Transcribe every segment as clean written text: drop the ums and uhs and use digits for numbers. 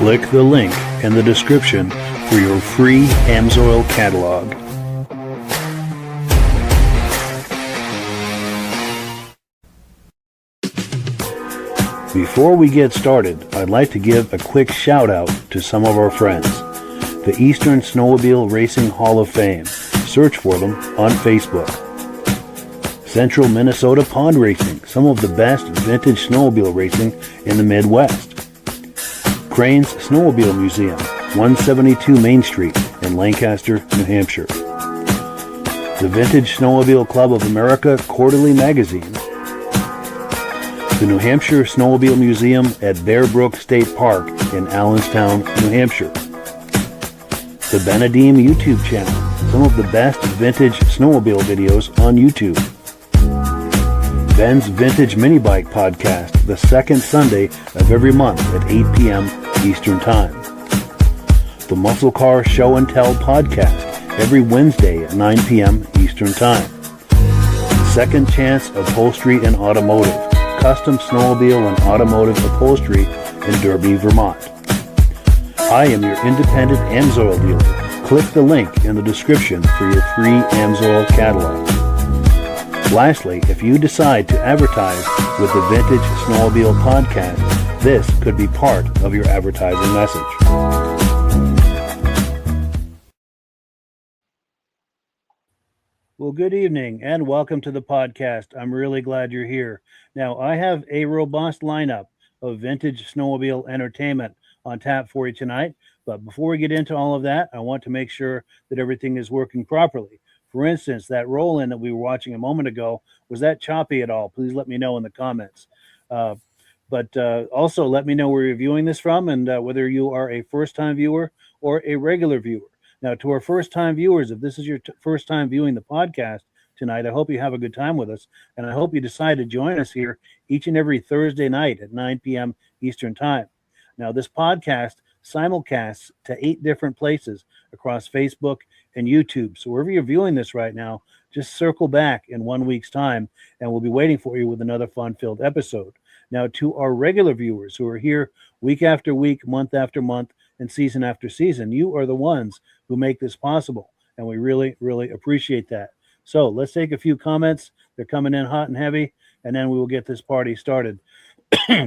Click the link in the description for your free AMSOIL catalog. Before we get started, I'd like to give a quick shout out to some of our friends. The Eastern Snowmobile Racing Hall of Fame. Search for them on Facebook. Central Minnesota Pond Racing, some of the best vintage snowmobile racing in the Midwest. Crane's Snowmobile Museum, 172 Main Street in Lancaster, New Hampshire. The Vintage Snowmobile Club of America Quarterly Magazine. The New Hampshire Snowmobile Museum at Bear Brook State Park in Allenstown, New Hampshire. The Benedim YouTube channel, some of the best vintage snowmobile videos on YouTube. Ben's Vintage Mini Bike Podcast, the second Sunday of every month at 8 p.m. Eastern Time. The Muscle Car Show and Tell Podcast, every Wednesday at 9 p.m. Eastern Time. Second Chance Upholstery and Automotive, custom snowmobile and automotive upholstery in Derby, Vermont. I am your independent AMSOIL dealer. Click the link in the description for your free AMSOIL catalog. Lastly, if you decide to advertise with the Vintage Snowmobile Podcast, this could be part of your advertising message. Well, good evening and welcome to the podcast. I'm really glad you're here. Now, I have a robust lineup of vintage snowmobile entertainment on tap for you tonight. But before we get into all of that, I want to make sure that everything is working properly. For instance, that roll-in that we were watching a moment ago, was that choppy at all? Please let me know in the comments. But also let me know where you're viewing this from and whether you are a first-time viewer or a regular viewer. Now, to our first-time viewers, if this is your first time viewing the podcast tonight, I hope you have a good time with us, and I hope you decide to join us here each and every Thursday night at 9 p.m. Eastern Time. Now, this podcast simulcasts to 8 different places across Facebook and YouTube. So wherever you're viewing this right now, just circle back in 1 week's time, and we'll be waiting for you with another fun-filled episode. Now, to our regular viewers who are here week after week, month after month, and season after season, you are the ones who make this possible, and we really, really appreciate that. So let's take a few comments. They're coming in hot and heavy, and then we will get this party started.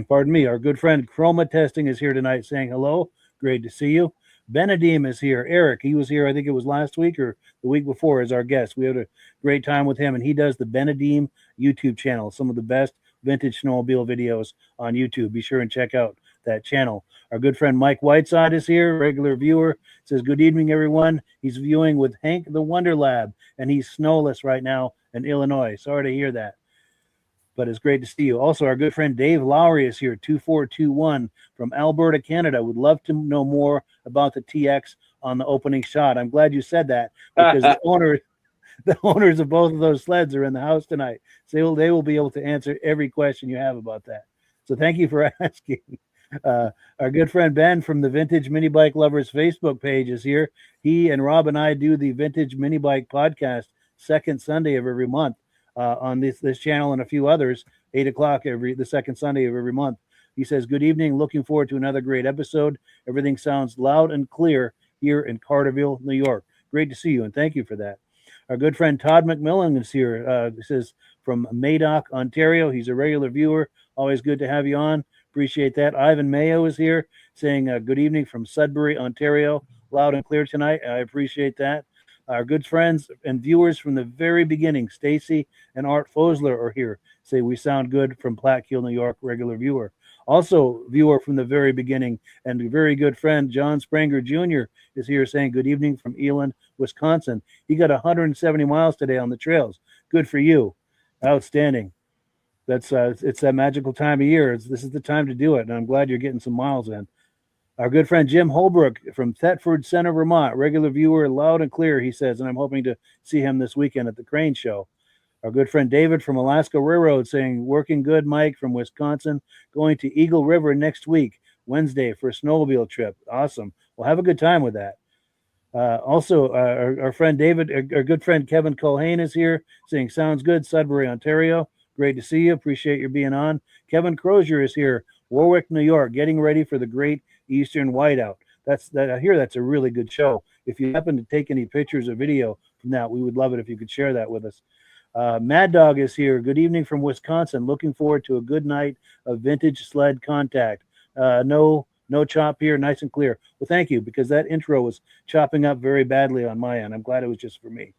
Pardon me. Our good friend Chroma Testing is here tonight saying hello. Great to see you. Benedim is here. Eric, he was here, I think it was last week or the week before, as our guest. We had a great time with him, and he does the Benedim YouTube channel, some of the best vintage snowmobile videos on YouTube. Be sure and check out that channel. Our good friend Mike Whiteside is here, regular viewer. Says, good evening, everyone. He's viewing with Hank the Wonder Lab, and he's snowless right now in Illinois. Sorry to hear that, but it's great to see you. Also, our good friend Dave Lowry is here, 2421 from Alberta, Canada. Would love to know more about the TX on the opening shot. I'm glad you said that, because the owners of both of those sleds are in the house tonight. So they will be able to answer every question you have about that. So thank you for asking. Our good friend Ben from the Vintage Mini Bike Lovers Facebook page is here. He and Rob and I do the Vintage Mini Bike Podcast second Sunday of every month on this channel and a few others, 8 o'clock the second Sunday of every month. He says, good evening. Looking forward to another great episode. Everything sounds loud and clear here in Carterville, New York. Great to see you, and thank you for that. Our good friend Todd McMillan is here. This is from Madoc, Ontario. He's a regular viewer. Always good to have you on. Appreciate that. Ivan Mayo is here saying good evening from Sudbury, Ontario. Loud and clear tonight. I appreciate that. Our good friends and viewers from the very beginning, Stacy and Art Fosler, are here. Say we sound good from Plattkill, New York, regular viewer. Also, viewer from the very beginning and a very good friend, John Spranger Jr. is here saying good evening from Eland, Wisconsin. He got 170 miles today on the trails. Good for you. Outstanding. That's it's that magical time of year. This is the time to do it, and I'm glad you're getting some miles in. Our good friend Jim Holbrook from Thetford Center, Vermont, regular viewer, loud and clear, he says, and I'm hoping to see him this weekend at the Crane Show. Our good friend David from Alaska Railroad saying, working good, Mike from Wisconsin, going to Eagle River next week, Wednesday, for a snowmobile trip. Awesome. Well, have a good time with that. Also, our friend David, our good friend Kevin Culhane is here saying, sounds good, Sudbury, Ontario. Great to see you. Appreciate your being on. Kevin Crozier is here, Warwick, New York, getting ready for the great Eastern Whiteout. I hear that's a really good show. If you happen to take any pictures or video from that, we would love it if you could share that with us. Mad Dog is here. Good evening from Wisconsin. Looking forward to a good night of vintage sled contact. No chop here, nice and clear. Well, thank you, because that intro was chopping up very badly on my end. I'm glad it was just for me.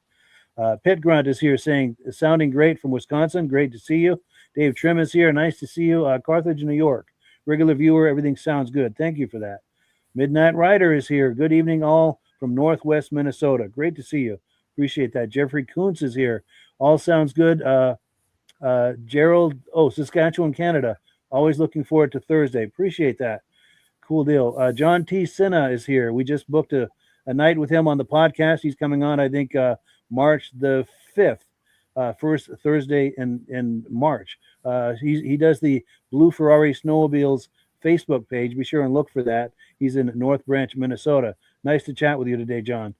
Pit Grunt is here saying, sounding great from Wisconsin. Great to see you. Dave Trim is here. Nice to see you. Carthage, New York. Regular viewer, everything sounds good. Thank you for that. Midnight Rider is here. Good evening, all from Northwest Minnesota. Great to see you. Appreciate that. Jeffrey Kuntz is here. All sounds good. Gerald, Saskatchewan, Canada. Always looking forward to Thursday. Appreciate that. Cool deal. John T. Sinna is here. We just booked a night with him on the podcast. He's coming on, I think, March the 5th, first Thursday in March. He does the Blue Ferrari Snowmobiles Facebook page. Be sure and look for that. He's in North Branch, Minnesota. Nice to chat with you today, John.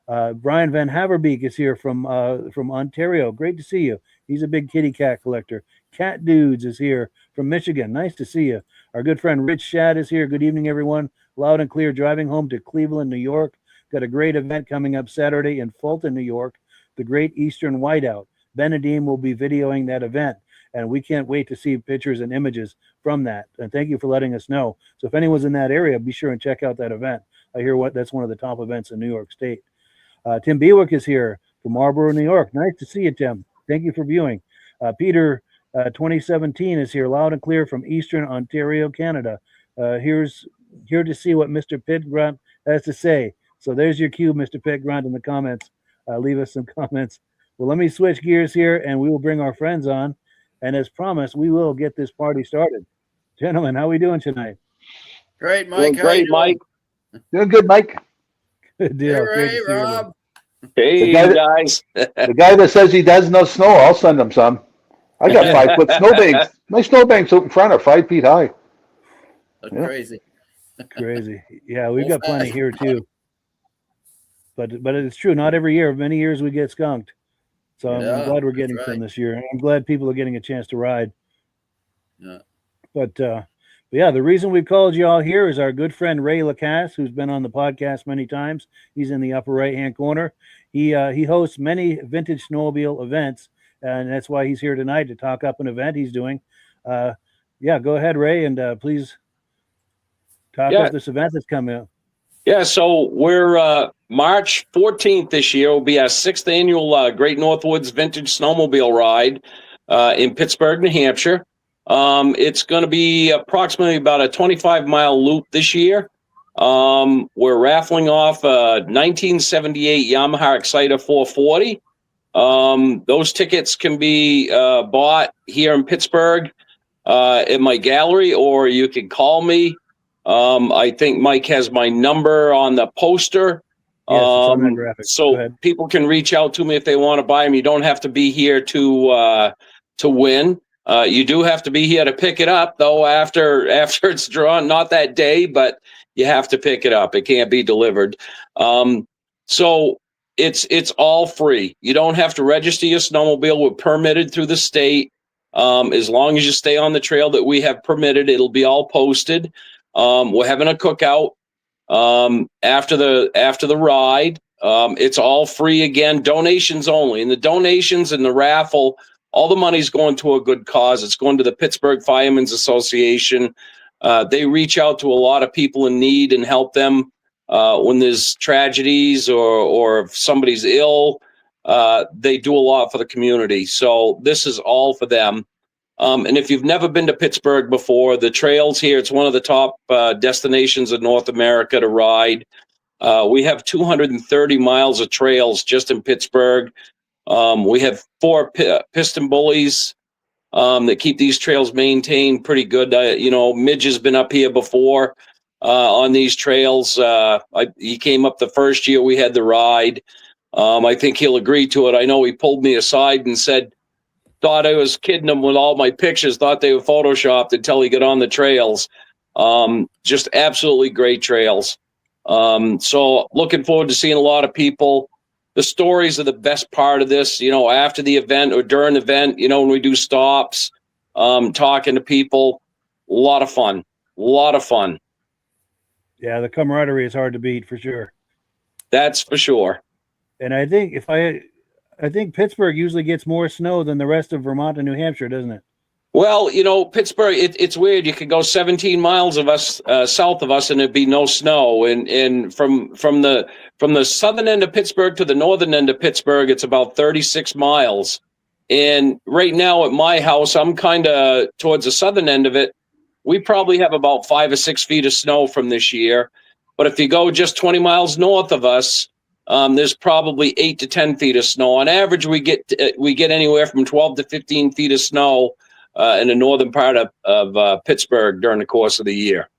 Brian Van Haverbeek is here from Ontario. Great to see you. He's a big kitty cat collector. Cat Dudes is here from Michigan. Nice to see you. Our good friend Rich Shad is here. Good evening, everyone. Loud and clear, driving home to Cleveland, New York. Got a great event coming up Saturday in Fulton, New York, the Great Eastern Whiteout. Ben Nadeem will be videoing that event, and we can't wait to see pictures and images from that. And thank you for letting us know. So if anyone's in that area, be sure and check out that event. I hear that's one of the top events in New York State. Tim Bewick is here from Marlborough, New York. Nice to see you, Tim. Thank you for viewing. Peter 2017 is here, loud and clear from Eastern Ontario, Canada. Here to see what Mr. Pit Grunt has to say. So there's your cue, Mr. Pit Grunt, in the comments. Leave us some comments. Well, let me switch gears here, and we will bring our friends on. And as promised, we will get this party started. Gentlemen, how are we doing tonight? Great, Mike. Great, Mike. Doing good, Mike. Good deal. Hey, Rob. Hey, guys. The guy that says he does no snow, I'll send him some. I got 5 foot snowbanks. My snowbanks out in front are 5 feet high. That's crazy. Crazy. Yeah, we've got plenty here too. But it's true. Not every year. Many years we get skunked. So I'm glad we're getting some this year. I'm glad people are getting a chance to ride. Yeah. But yeah, the reason we called you all here is our good friend Ray Lacasse, who's been on the podcast many times. He's in the upper right-hand corner. He hosts many vintage snowmobile events, and that's why he's here tonight to talk up an event he's doing. Yeah, go ahead, Ray, and please talk about this event that's coming up. Yeah, so we're March 14th this year will be our 6th annual Great Northwoods Vintage Snowmobile Ride in Pittsburg, New Hampshire. It's going to be approximately about a 25-mile loop this year. We're raffling off a 1978 Yamaha Exciter 440. Those tickets can be bought here in Pittsburgh at my gallery, or you can call me. I think Mike has my number on the poster. Yes, it's on that graphic. So people can reach out to me if they want to buy them. You don't have to be here to win. You do have to be here to pick it up, though, after it's drawn. Not that day, but you have to pick it up. It can't be delivered. So it's all free. You don't have to register your snowmobile. We're permitted through the state. As long as you stay on the trail that we have permitted, it'll be all posted. We're having a cookout after the ride. It's all free again, donations only. And the donations and the raffle, all the money's going to a good cause. It's going to the Pittsburgh Firemen's Association. They reach out to a lot of people in need and help them when there's tragedies or if somebody's ill. They do a lot for the community. So this is all for them. And if you've never been to Pittsburgh before, the trails here, it's one of the top destinations in North America to ride. We have 230 miles of trails just in Pittsburgh. We have 4 piston bullies that keep these trails maintained pretty good. Midge has been up here before on these trails. He came up the first year we had the ride. I think he'll agree to it. I know he pulled me aside and said, thought I was kidding him with all my pictures, thought they were photoshopped until he got on the trails. Just absolutely great trails. So looking forward to seeing a lot of people. The stories are the best part of this, after the event or during the event, when we do stops, talking to people, a lot of fun. Yeah, the camaraderie is hard to beat for sure. That's for sure. And I think I think Pittsburgh usually gets more snow than the rest of Vermont and New Hampshire, doesn't it? Well, Pittsburgh, it's weird. You could go 17 miles of us south of us, and there'd be no snow. And from the southern end of Pittsburgh to the northern end of Pittsburgh, it's about 36 miles. And right now at my house, I'm kind of towards the southern end of it. We probably have about 5 or 6 feet of snow from this year. But if you go just 20 miles north of us, there's probably 8 to 10 feet of snow. On average, we get anywhere from 12 to 15 feet of snow in the northern part of Pittsburgh during the course of the year.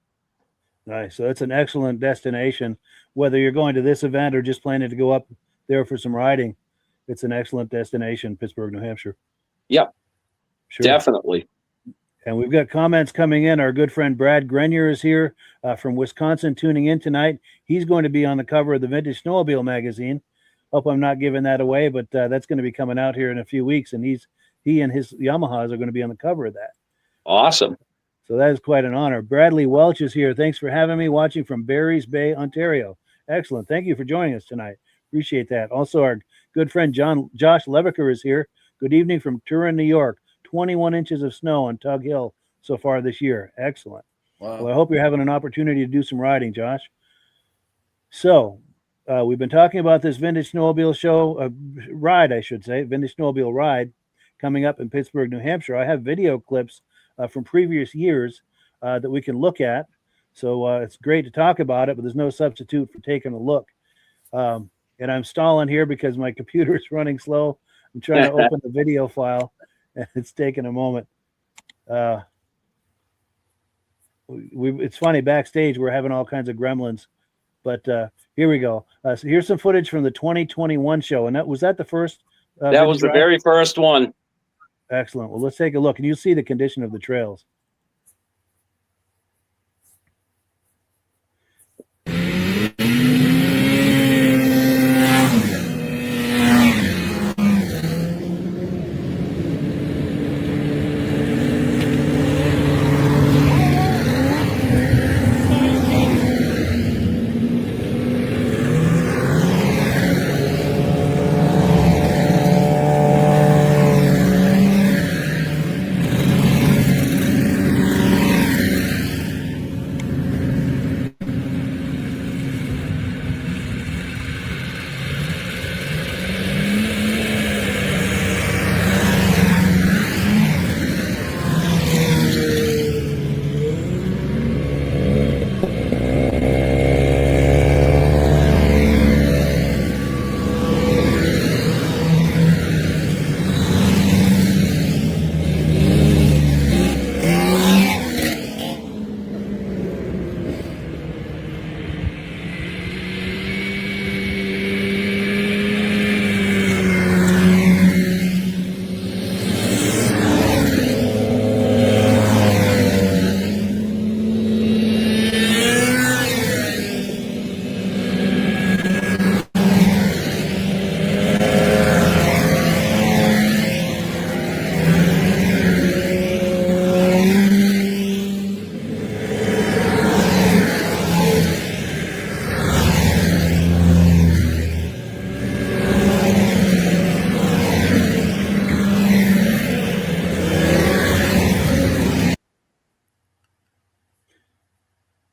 Nice. So it's an excellent destination. Whether you're going to this event or just planning to go up there for some riding, it's an excellent destination, Pittsburgh, New Hampshire. Yep, sure. Definitely. And we've got comments coming in. Our good friend Brad Grenier is here from Wisconsin tuning in tonight. He's going to be on the cover of the Vintage Snowmobile magazine. Hope I'm not giving that away, but that's going to be coming out here in a few weeks. And he and his Yamahas are going to be on the cover of that. Awesome. So that is quite an honor. Bradley Welch is here. Thanks for having me, watching from Barry's Bay, Ontario. Excellent. Thank you for joining us tonight. Appreciate that. Also, our good friend Josh Levicker is here. Good evening from Turin, New York. 21 inches of snow on Tug Hill so far this year. Excellent. Wow. Well, I hope you're having an opportunity to do some riding, Josh. So we've been talking about this Vintage Snowmobile show, ride, I should say, Vintage Snowmobile ride coming up in Pittsburgh, New Hampshire. I have video clips from previous years that we can look at. So it's great to talk about it, but there's no substitute for taking a look. And I'm stalling here because my computer is running slow. I'm trying to open the video file, and it's taking a moment. It's funny, backstage we're having all kinds of gremlins, but here we go. So here's some footage from the 2021 show, and was that the first? That was the very first one. Excellent. Well, let's take a look, and you'll see the condition of the trails.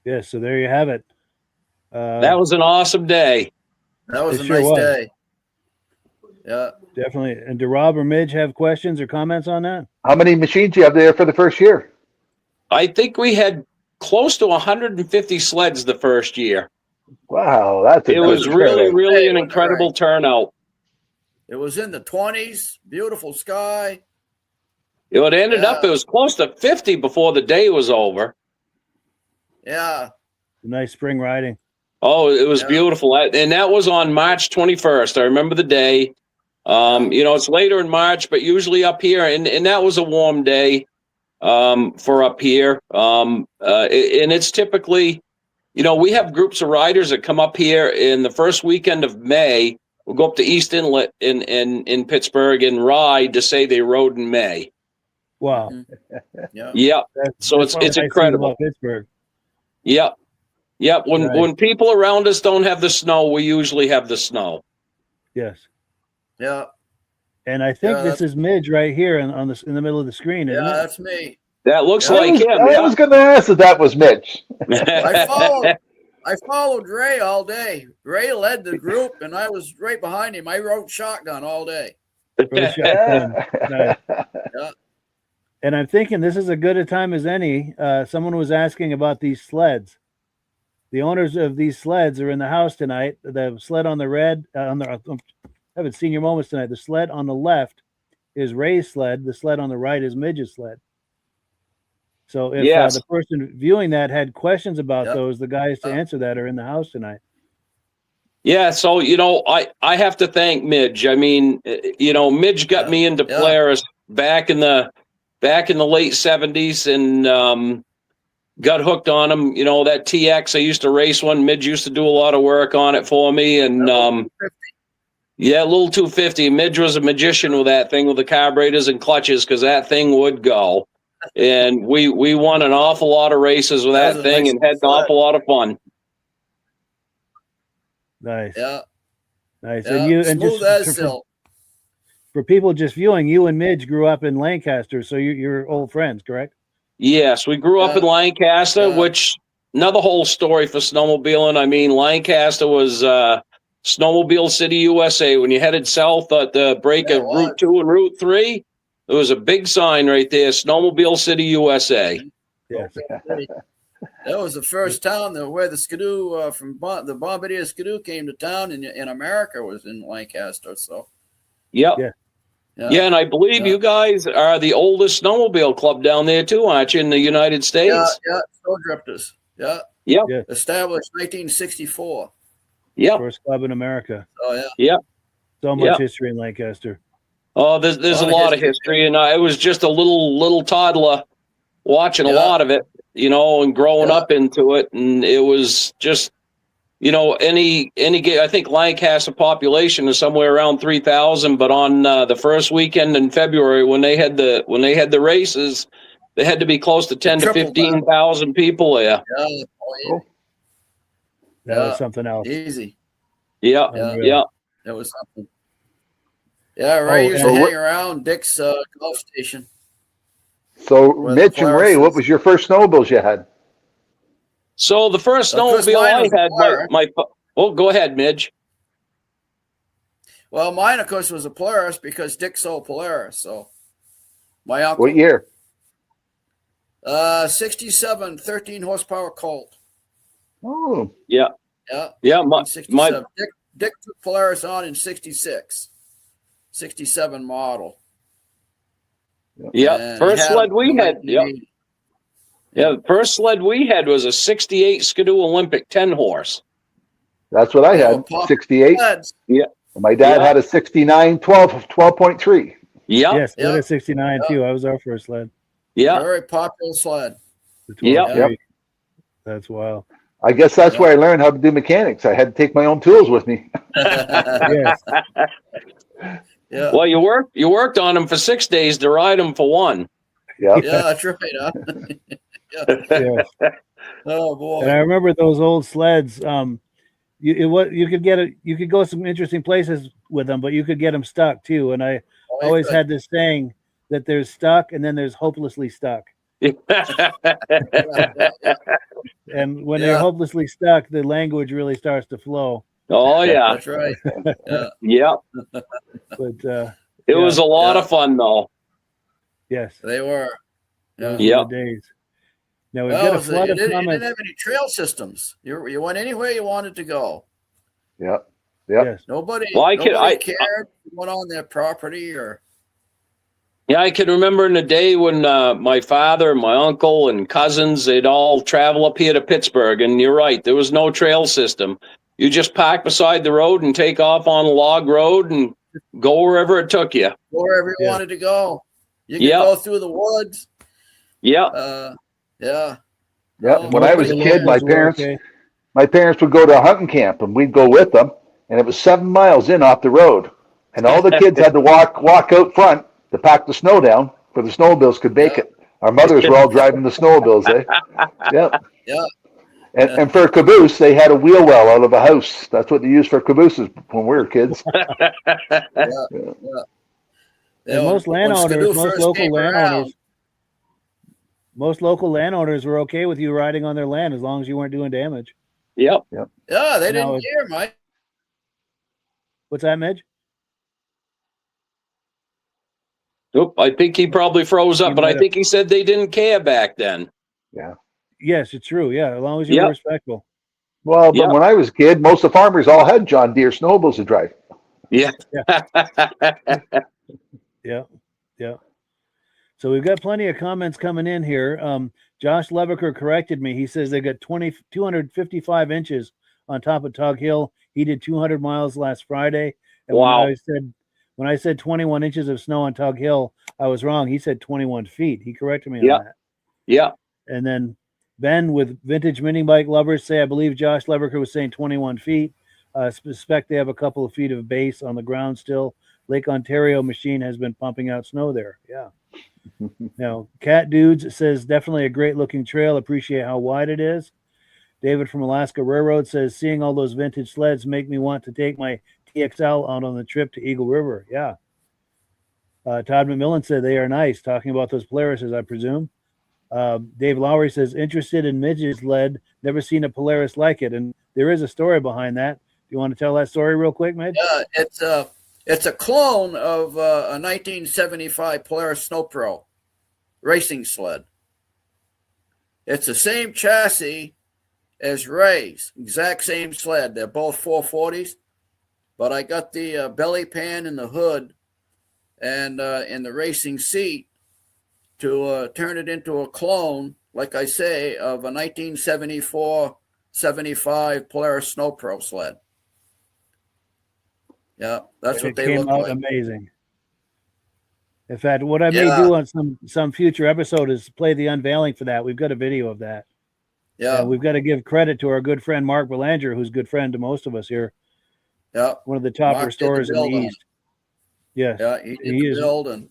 Yes, so there you have it. That was an awesome day. That was It a sure nice was. day. Yeah. Definitely. And do Rob or Midge have questions or comments on that? How many machines do you have there for the first year? I think we had close to 150 sleds the first year. Wow, that's It was really, really an Hey, incredible turnout. It was in the 20s. Beautiful sky. It ended up, Yeah. it was close to 50 before the day was over. Yeah. Nice spring riding. Oh, it was Yeah. beautiful. And that was on March 21st. I remember the day. It's later in March, but usually up here, and that was a warm day for up here. And it's typically, we have groups of riders that come up here in the first weekend of May. We'll go up to East Inlet in Pittsburgh and ride to say they rode in May. Wow. Mhm. Yeah. Yep. So That's it's what I see incredible. about Pittsburgh. Yep. Yep. When people around us don't have the snow, we usually have the snow. Yes. Yeah. And I think this is Midge right here in the middle of the screen. Isn't it? That's me. That looks like him. I was going to ask if that was Mitch. I followed Ray all day. Ray led the group, and I was right behind him. I rode shotgun all day. Nice. And I'm thinking this is as good a time as any. Someone was asking about these sleds. The owners of these sleds are in the house tonight. The sled on the red, having senior moments tonight. The sled on the left is Ray's sled. The sled on the right is Midge's sled. So if the person viewing that had questions about those, the guys to answer that are in the house tonight. Yeah, so I have to thank Midge. I mean, Midge got me into Polaris back in the late 70s and got hooked on them. That TX, I used to race one. Midge used to do a lot of work on it for me, and little 250. Midge was a magician with that thing with the carburetors and clutches because that thing would go. And we won an awful lot of races with that thing and had an awful lot of fun. Nice. Yeah. Nice. Yeah. And just for people just viewing, you and Midge grew up in Lancaster, so you're old friends, correct? Yes, we grew up in Lancaster, which another whole story for snowmobiling. I mean, Lancaster was Snowmobile City, USA. When you headed south at the break of Route 2 and Route 3, there was a big sign right there, Snowmobile City, USA. Yes. That was the first town where the Skidoo from the Bombardier Skidoo came to town in America was in Lancaster. So, yep. Yeah, and I believe you guys are the oldest snowmobile club down there too, aren't you, in the United States? Yeah, Snow Drifters. Yeah. Yep. Yeah. Established 1964. Yep. First club in America. Oh yeah. Yep. So much history in Lancaster. Oh, there's a lot of history, and I was just a little toddler watching a lot of it, and growing up into it, and it was just, any I think Lancaster population is somewhere around 3,000, but on the first weekend in February when they had the races, they had to be close to 10 to 15,000 people there. Yeah. That was something else. Easy. Yeah. That was something. Yeah, Ray used to hang around Dick's golf station. So, Mitch and Ray, what was your first snowmobiles you had? So the first snowmobile I had, go ahead, Midge. Well, mine, of course, was a Polaris because Dick sold Polaris. So my uncle. What year? 67, 13 horsepower Colt. Oh. Yeah. Yeah. My Dick took Polaris on in 66. 67 model. Yeah, first sled we had. Yeah, the first sled we had was a 68 Skidoo Olympic 10 horse. That's what I had. 68. Yeah. My dad had a 69 12.3. Yeah. Yes, we had a 69 too. I was our first sled. Yeah. Very popular sled. Yep. That's wild. I guess that's where I learned how to do mechanics. I had to take my own tools with me. Yes. Yeah. Well, you worked on them for 6 days to ride them for one. Yeah, that's right. Huh? Yes. Oh boy! And I remember those old sleds. You could go some interesting places with them, but you could get them stuck too. And I always had this saying that there's stuck and then there's hopelessly stuck. And when they're hopelessly stuck, the language really starts to flow. Oh yeah, that's right. Yeah. But it was a lot of fun though. Yes, they were. Yeah. Days. Now we've got a flood of comments. You didn't have any trail systems. You went anywhere you wanted to go. Yep. Yes. Nobody cared. You went on their property or. Yeah, I can remember in the day when my father, my uncle, and cousins, they'd all travel up here to Pittsburg. And you're right, there was no trail system. You just park beside the road and take off on a log road and go wherever it took you. Go wherever you wanted to go. You could go through the woods. Yeah. Yeah. When I was a kid, my parents would go to a hunting camp and we'd go with them. And it was 7 miles in off the road. And all the kids had to walk out front to pack the snow down for the snowmobiles could make it. Our mothers were all driving the snowmobiles, eh? Yep. Yeah. And for a caboose, they had a wheel well out of a house. That's what they used for cabooses when we were kids. And most landowners, most local landowners were okay with you riding on their land as long as you weren't doing damage. Yep. Yeah, they didn't care, Mike. What's that, Midge? Nope. I think he probably froze up, but I think he said they didn't care back then. Yeah. Yes, it's true. Yeah, as long as you were respectful. Well, but when I was a kid, most of the farmers all had John Deere snowmobiles to drive. Yeah. Yeah. So we've got plenty of comments coming in here. Josh Leviker corrected me. He says they got 255 inches on top of Tug Hill. He did 200 miles last Friday. And wow. When I said 21 inches of snow on Tug Hill, I was wrong. He said 21 feet. He corrected me on that. Yeah. And then Ben with Vintage Mini Bike Lovers say, I believe Josh Leviker was saying 21 feet. Suspect they have a couple of feet of base on the ground still. Lake Ontario machine has been pumping out snow there. Yeah. Now, Cat Dudes says definitely a great looking trail. Appreciate how wide it is. David from Alaska Railroad says seeing all those vintage sleds make me want to take my TXL out on the trip to Eagle River. Yeah. Todd McMillan said they are nice. Talking about those Polarises, I presume. Dave Lowry says interested in Midge's lead. Never seen a Polaris like it, and there is a story behind that. Do you want to tell that story real quick, Midge? Yeah, it's a clone of a 1975 Polaris Snow Pro racing sled. It's the same chassis as Ray's, exact same sled. They're both 440s, but I got the belly pan in the hood and in the racing seat to turn it into a clone, like I say, of a 1974-75 Polaris Snow Pro sled. Yeah, that's what they look like. Amazing. In fact, what I may do on some future episode is play the unveiling for that. We've got a video of that. Yeah, we've got to give credit to our good friend Mark Belanger, who's a good friend to most of us here. Yeah, one of the top restorers in the East. Yeah, he did the build and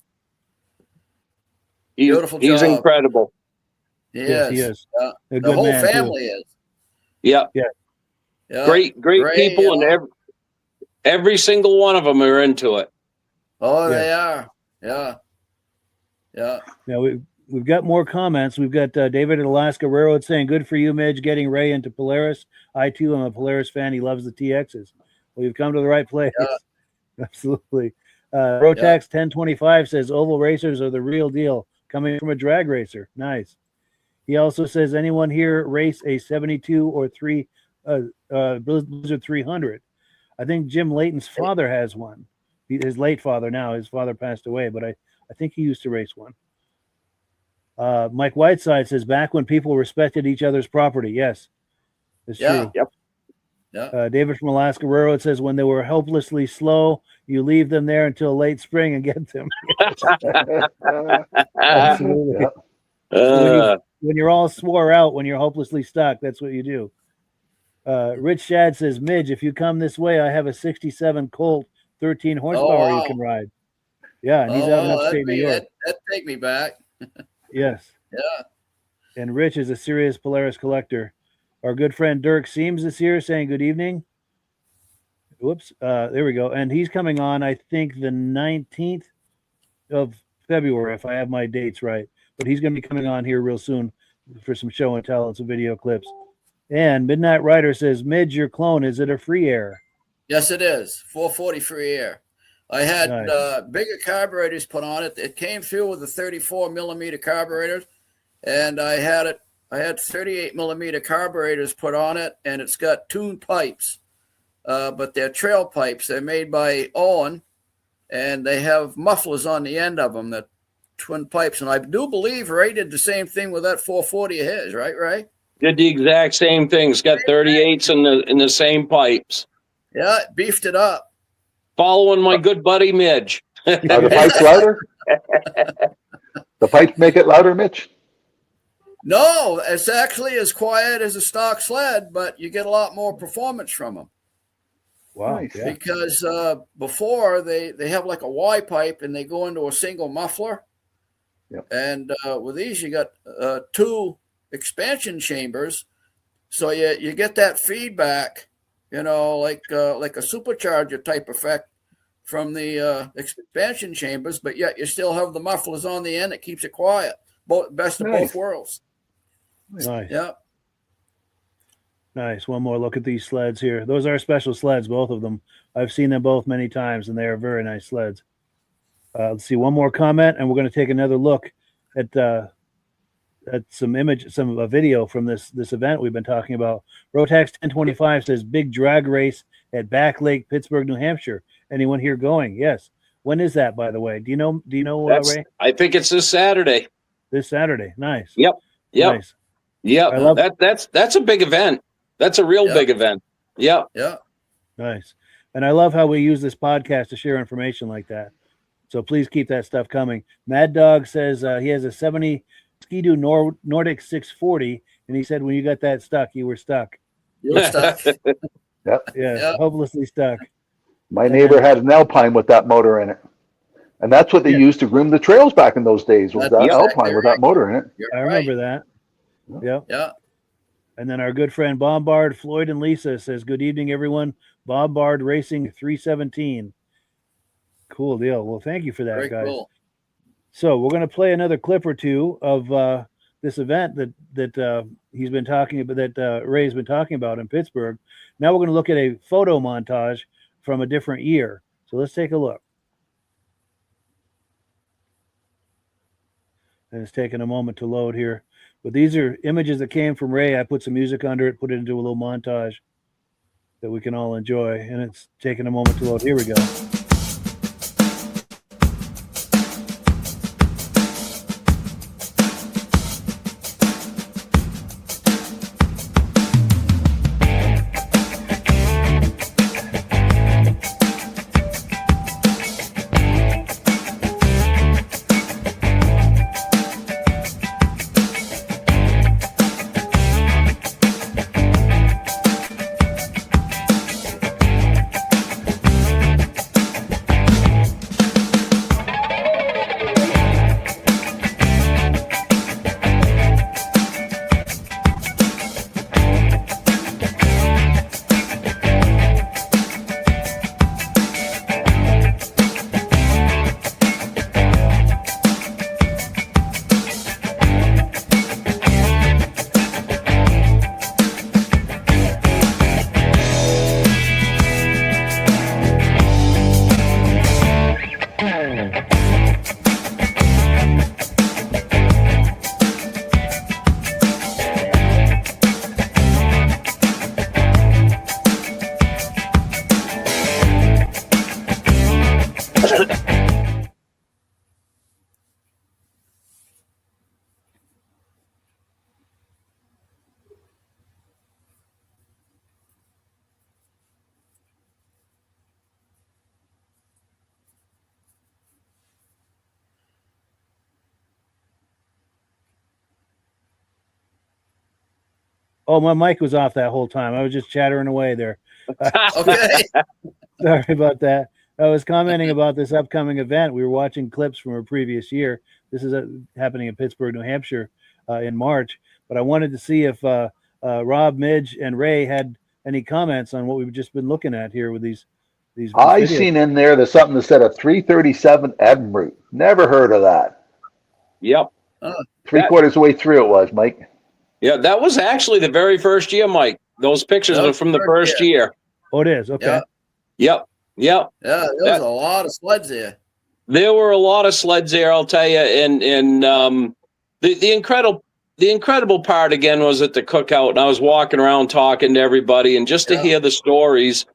beautiful job. He's incredible. Yes, he is. The whole family is. Yeah. Great people, and every single one of them are into it. Oh, they are. Yeah. Now we've got more comments. We've got David at Alaska Railroad saying, "Good for you, Midge, getting Ray into Polaris. I too am a Polaris fan. He loves the TXs." Well, you've come to the right place. Yeah. Absolutely. Rotax 1025 says oval racers are the real deal. Coming from a drag racer. Nice. He also says, anyone here race a 72 or 3 Blizzard 300? I think Jim Layton's father has one. His late father now. His father passed away, but I think he used to race one. Mike Whiteside says, back when people respected each other's property. Yes, it's true. Yep. Yeah. David from Alaska Railroad says, when they were hopelessly slow, you leave them there until late spring and get them. Absolutely. When you're all swore out, when you're hopelessly stuck, that's what you do. Rich Shad says, Midge, if you come this way, I have a 67 Colt, 13 horsepower you can ride. Yeah, and he's out in upstate New York. That'd take me back. Yes. Yeah. And Rich is a serious Polaris collector. Our good friend Dirk Seams is here saying good evening. Whoops. There we go. And he's coming on, I think, the 19th of February, if I have my dates right. But he's going to be coming on here real soon for some show and tell and some video clips. And Midnight Rider says, Midge, your clone, is it a free air? Yes, it is. 440 free air. I had bigger carburetors put on it. It came through with the 34 millimeter carburetors, and I had 38 millimeter carburetors put on it, and it's got tuned pipes, but they're trail pipes. They're made by Owen, and they have mufflers on the end of them, that twin pipes. And I do believe Ray did the same thing with that 440 of his, right, Ray? Did the exact same thing. It's got 38s in the same pipes. Yeah, it beefed it up. Following my good buddy Midge. Are the pipes louder? The pipes make it louder, Mitch? No, it's actually as quiet as a stock sled, but you get a lot more performance from them. Wow. Nice. Yeah. Because before they have like a Y pipe and they go into a single muffler. Yep. And with these, you got 2 expansion chambers So you get that feedback, like a supercharger type effect from the expansion chambers, but yet you still have the mufflers on the end. It keeps it quiet. Best of both worlds. Nice. Yeah. Nice. One more look at these sleds here. Those are special sleds, both of them. I've seen them both many times, and they are very nice sleds. Let's see one more comment, and we're going to take another look at some video from this event we've been talking about. Rotax 1025 says big drag race at Back Lake, Pittsburg, New Hampshire. Anyone here going? Yes. When is that, by the way? Do you know, Ray? I think it's this Saturday. This Saturday. Nice. Yep. Nice. Yeah. That's a big event. That's a real big event. Yep. Yeah. Nice. And I love how we use this podcast to share information like that. So please keep that stuff coming. Mad Dog says he has a 70 Ski-Doo Nordic 640, and he said when you got that stuck, you were stuck. You were stuck. Yeah, hopelessly stuck. My neighbor had an Alpine with that motor in it. And that's what they used to groom the trails back in those days, was that Alpine with that motor in it. You're I remember that. Yep. Yeah. And then our good friend Bombard, Floyd and Lisa says, good evening, everyone. Bombard Racing 317. Cool deal. Well, thank you for that, guys. Cool. So we're going to play another clip or two of this event that he's been talking about, that Ray's been talking about in Pittsburgh. Now we're going to look at a photo montage from a different year. So let's take a look. And it's taking a moment to load here. But these are images that came from Ray. I put some music under it, put it into a little montage that we can all enjoy. And it's taking a moment to load. Here we go. Oh, my mic was off that whole time. I was just chattering away there. Okay. Sorry about that. I was commenting about this upcoming event. We were watching clips from a previous year. This is happening in Pittsburgh, New Hampshire in March. But I wanted to see if Rob, Midge, and Ray had any comments on what we've just been looking at here with these I videos. Seen in there's something that said a 337 Edinburgh. Never heard of that. Yep. Three-quarters of the way through it was, Mike. Yeah, that was actually the very first year, Mike. Those pictures are from the first year. Oh, it is? Okay. Yep. Yeah, there was a lot of sleds there. There were a lot of sleds there, I'll tell you. And the incredible part again was at the cookout, and I was walking around talking to everybody, and just to hear the stories.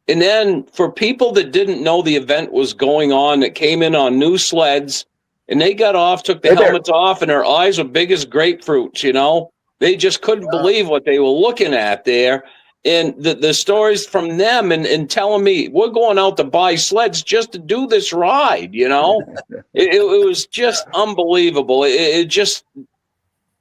And then for people that didn't know the event was going on, that came in on new sleds, and they got off, took the helmets off, and their eyes were big as grapefruits, you know. They just couldn't believe what they were looking at there. And the stories from them and telling me, we're going out to buy sleds just to do this ride, you know. it was just unbelievable. It just,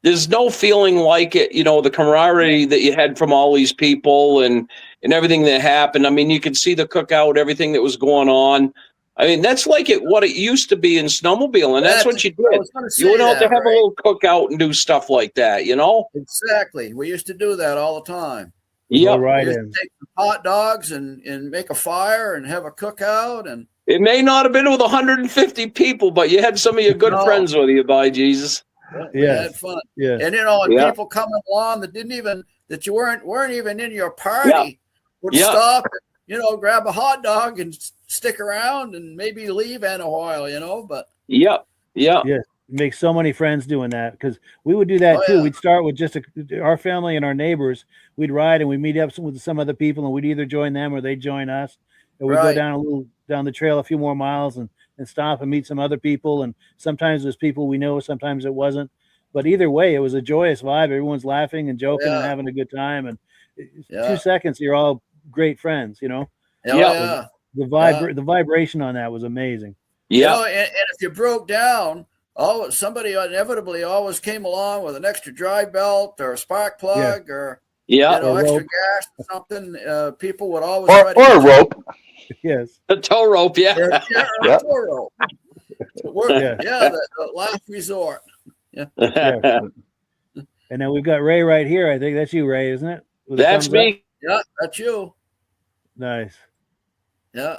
there's no feeling like it, you know, the camaraderie that you had from all these people and everything that happened. I mean, you could see the cookout, everything that was going on. I mean, that's like what it used to be in snowmobile, and that's what you did. You went out to have a little cookout and do stuff like that, you know? Exactly. We used to do that all the time. Yeah, right. We used to take some hot dogs and make a fire and have a cookout. And it may not have been with 150 people, but you had some of your good friends with you, by Jesus. We had fun. Yeah. And people coming along that you weren't even in your party would stop, grab a hot dog and stick around and maybe leave in a while, but make so many friends doing that, because we would do that too. We'd start with just our family and our neighbors. We'd ride and we'd meet up with some other people, and we'd either join them or they'd join us, and we'd go down the trail a few more miles and stop and meet some other people. And sometimes it was people we know, sometimes it wasn't, but either way it was a joyous vibe. Everyone's laughing and joking and having a good time, and 2 seconds you're all great friends. The vibration on that was amazing. And if you broke down, somebody inevitably always came along with an extra drive belt or a spark plug or extra gas or something. People would always or a rope. Yes, a tow rope. A tow rope. The last resort. Yeah. And then we've got Ray right here. I think that's you, Ray, isn't it? That's me. Yeah, that's you. Nice. Yeah.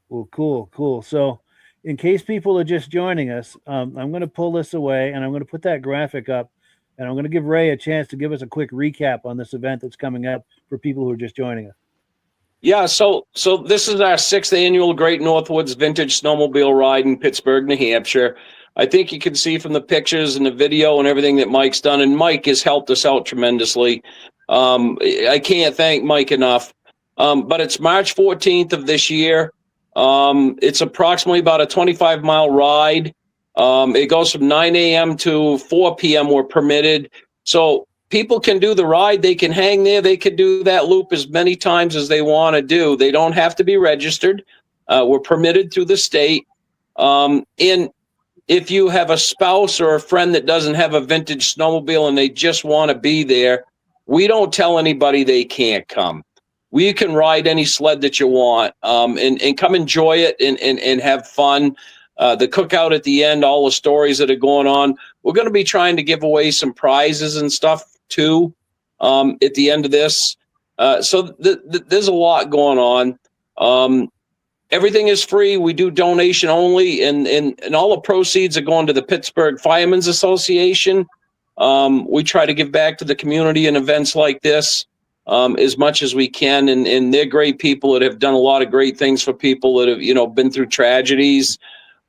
Well, cool. So, in case people are just joining us, I'm going to pull this away and I'm going to put that graphic up, and I'm going to give Ray a chance to give us a quick recap on this event that's coming up for people who are just joining us. Yeah, so this is our 6th annual Great Northwoods Vintage Snowmobile Ride in Pittsburg, New Hampshire. I think you can see from the pictures and the video and everything that Mike's done, and Mike has helped us out tremendously. I can't thank Mike enough. But it's March 14th of this year. It's approximately about a 25-mile ride. It goes from 9 a.m. to 4 p.m. We're permitted. So people can do the ride. They can hang there. They can do that loop as many times as they want to do. They don't have to be registered. We're permitted through the state. And if you have a spouse or a friend that doesn't have a vintage snowmobile and they just want to be there, we don't tell anybody they can't come. We can ride any sled that you want, and come enjoy it and have fun. The cookout at the end, all the stories that are going on. We're going to be trying to give away some prizes and stuff too at the end of this. So there's a lot going on. Everything is free. We do donation only, and all the proceeds are going to the Pittsburg Firemen's Association. We try to give back to the community in events like this as much as we can, and they're great people that have done a lot of great things for people that have been through tragedies.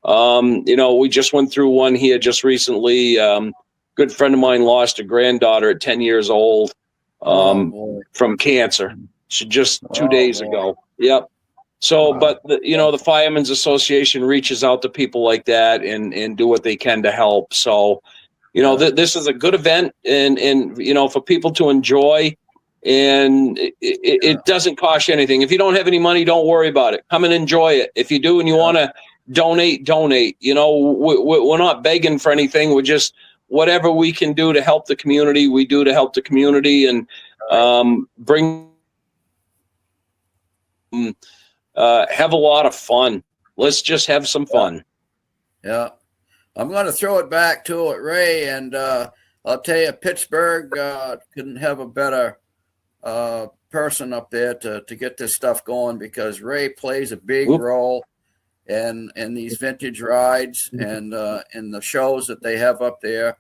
We just went through one here just recently. Good friend of mine lost a granddaughter at 10 years old from cancer. Just 2 days ago. Yep. So, but the Firemen's Association reaches out to people like that and do what they can to help. So, this is a good event and for people to enjoy, and it doesn't cost you anything. If you don't have any money, don't worry about it. Come and enjoy it. If you do and you want to donate. We're not begging for anything. We're just whatever we can do to help the community, we do to help the community and bring. Have a lot of fun. Let's just have some fun. Yeah. I'm going to throw it back to it, Ray, and I'll tell you, Pittsburgh couldn't have a better person up there to get this stuff going, because Ray plays a big role in these vintage rides and in the shows that they have up there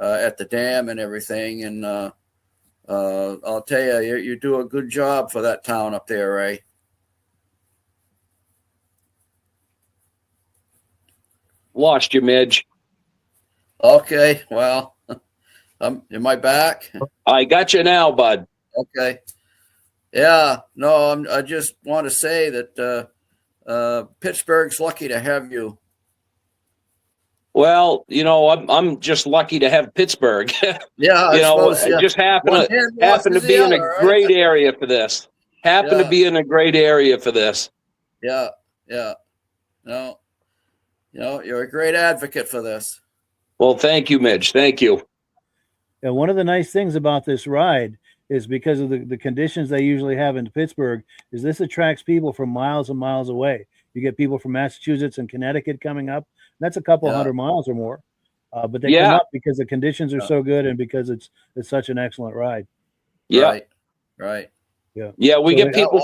at the dam and everything. And I'll tell you, you do a good job for that town up there, Ray. Lost you, Midge. Okay, well, am I back? I got you now, bud. Okay. Yeah, no, I just want to say that Pittsburgh's lucky to have you. Well, I'm just lucky to have Pittsburgh. Yeah, I just happen to be in a great area for this. To be in a great area for this. Yeah. No. You're a great advocate for this. Well, thank you, Midge. Thank you. And one of the nice things about this ride is because of the conditions they usually have in Pittsburgh is this attracts people from miles and miles away. You get people from Massachusetts and Connecticut coming up. That's a couple hundred miles or more. But they come up because the conditions are so good and because it's such an excellent ride. Yeah. Right. Yeah. Yeah. We get people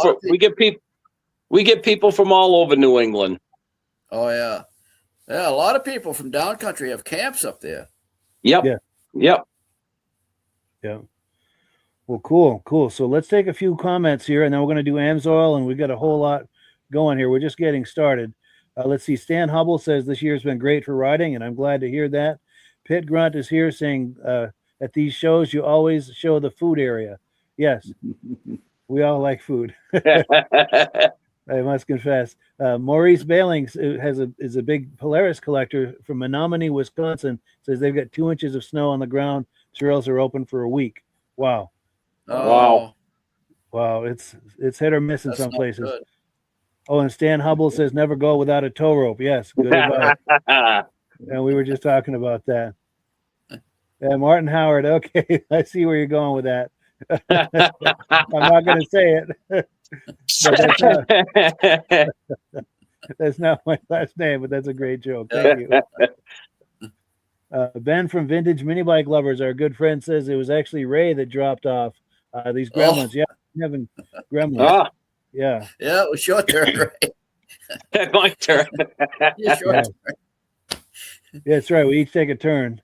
from all over New England. Oh yeah. Yeah. A lot of people from down country have camps up there. Yep. Yeah. Yep. Yeah. Well, cool. So let's take a few comments here, and then we're going to do AMSOIL, and we've got a whole lot going here. We're just getting started. Let's see. Stan Hubble says this year's been great for riding, and I'm glad to hear that. Pit Grunt is here saying at these shows, you always show the food area. Yes, we all like food. I must confess. Maurice Bailings is a big Polaris collector from Menominee, Wisconsin. Says they've got 2 inches of snow on the ground. Trails are open for a week. Wow. Oh. Wow. It's hit or miss in some places. Good. Oh, and Stan Hubble says never go without a tow rope. Yes, good advice. And we were just talking about that. And Martin Howard, okay, I see where you're going with that. I'm not going to say it. That's not my last name, but that's a great joke. Thank you. Ben from Vintage Mini Bike Lovers, our good friend, says it was actually Ray that dropped off these gremlins. Yeah, having gremlins. Yeah. Yeah, it was your turn, right? My turn. Turn. Yeah, that's right. We each take a turn.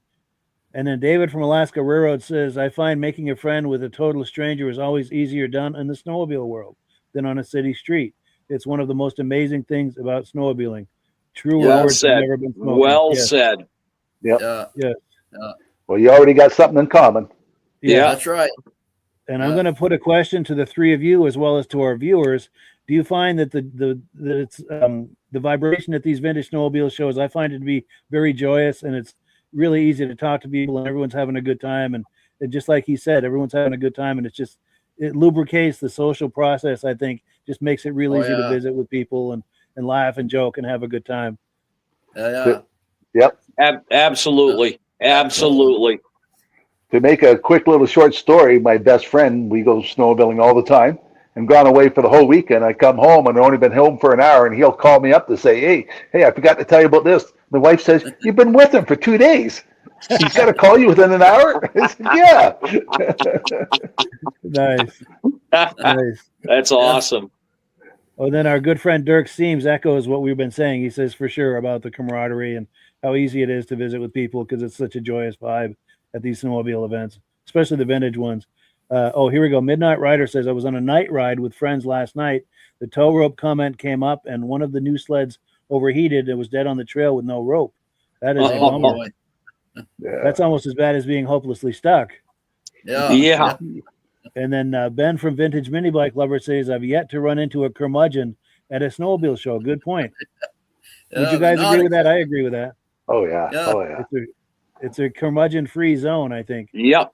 And then David from Alaska Railroad says, I find making a friend with a total stranger is always easier done in the snowmobile world than on a city street. It's one of the most amazing things about snowmobiling. True words have never been spoken. Well said. Yep. Yeah. Well, you already got something in common. Yeah, that's right. And I'm going to put a question to the three of you as well as to our viewers. Do you find that the vibration at these vintage snowmobile shows, I find it to be very joyous, and it's really easy to talk to people, and everyone's having a good time. And just like he said, everyone's having a good time, and it lubricates the social process. I think just makes it real easy to visit with people and laugh and joke and have a good time. Yep. Absolutely. To make a quick little short story, my best friend, we go snowmobiling all the time, and gone away for the whole weekend. I come home and I've only been home for an hour, and he'll call me up to say, hey, I forgot to tell you about this. The wife says, you've been with him for 2 days. He's got to call you within an hour? I said, yeah. Nice. That's awesome. Oh, then our good friend Dirk Seams echoes what we've been saying. He says for sure about the camaraderie and how easy it is to visit with people because it's such a joyous vibe at these snowmobile events, especially the vintage ones. Here we go. Midnight Rider says, I was on a night ride with friends last night. The tow rope comment came up, and one of the new sleds overheated and was dead on the trail with no rope. That is a bummer. Yeah. That's almost as bad as being hopelessly stuck. Yeah. And then Ben from Vintage Mini Bike Lover says, I've yet to run into a curmudgeon at a snowmobile show. Good point. Would you guys agree with that? I agree with that. Oh, yeah. It's a curmudgeon-free zone, I think. Yep.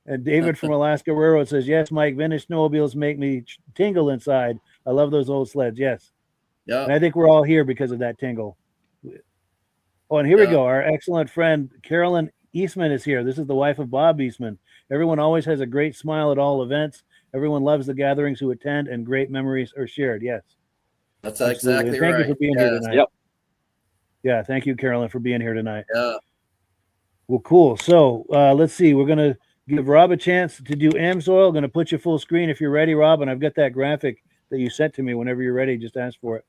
And David from Alaska Railroad says, yes, Mike, vintage snowmobiles make me tingle inside. I love those old sleds. Yes. Yeah. And I think we're all here because of that tingle. Oh, and here we go. Our excellent friend Carolyn Eastman is here. This is the wife of Bob Eastman. Everyone always has a great smile at all events. Everyone loves the gatherings who attend, and great memories are shared. Yes. That's exactly right. Thank you for being here tonight. Yep. Yeah, thank you, Carolyn, for being here tonight. Yeah. Well, cool. So let's see. We're going to give Rob a chance to do AMSOIL. Going to put you full screen if you're ready, Rob. And I've got that graphic that you sent to me. Whenever you're ready, just ask for it.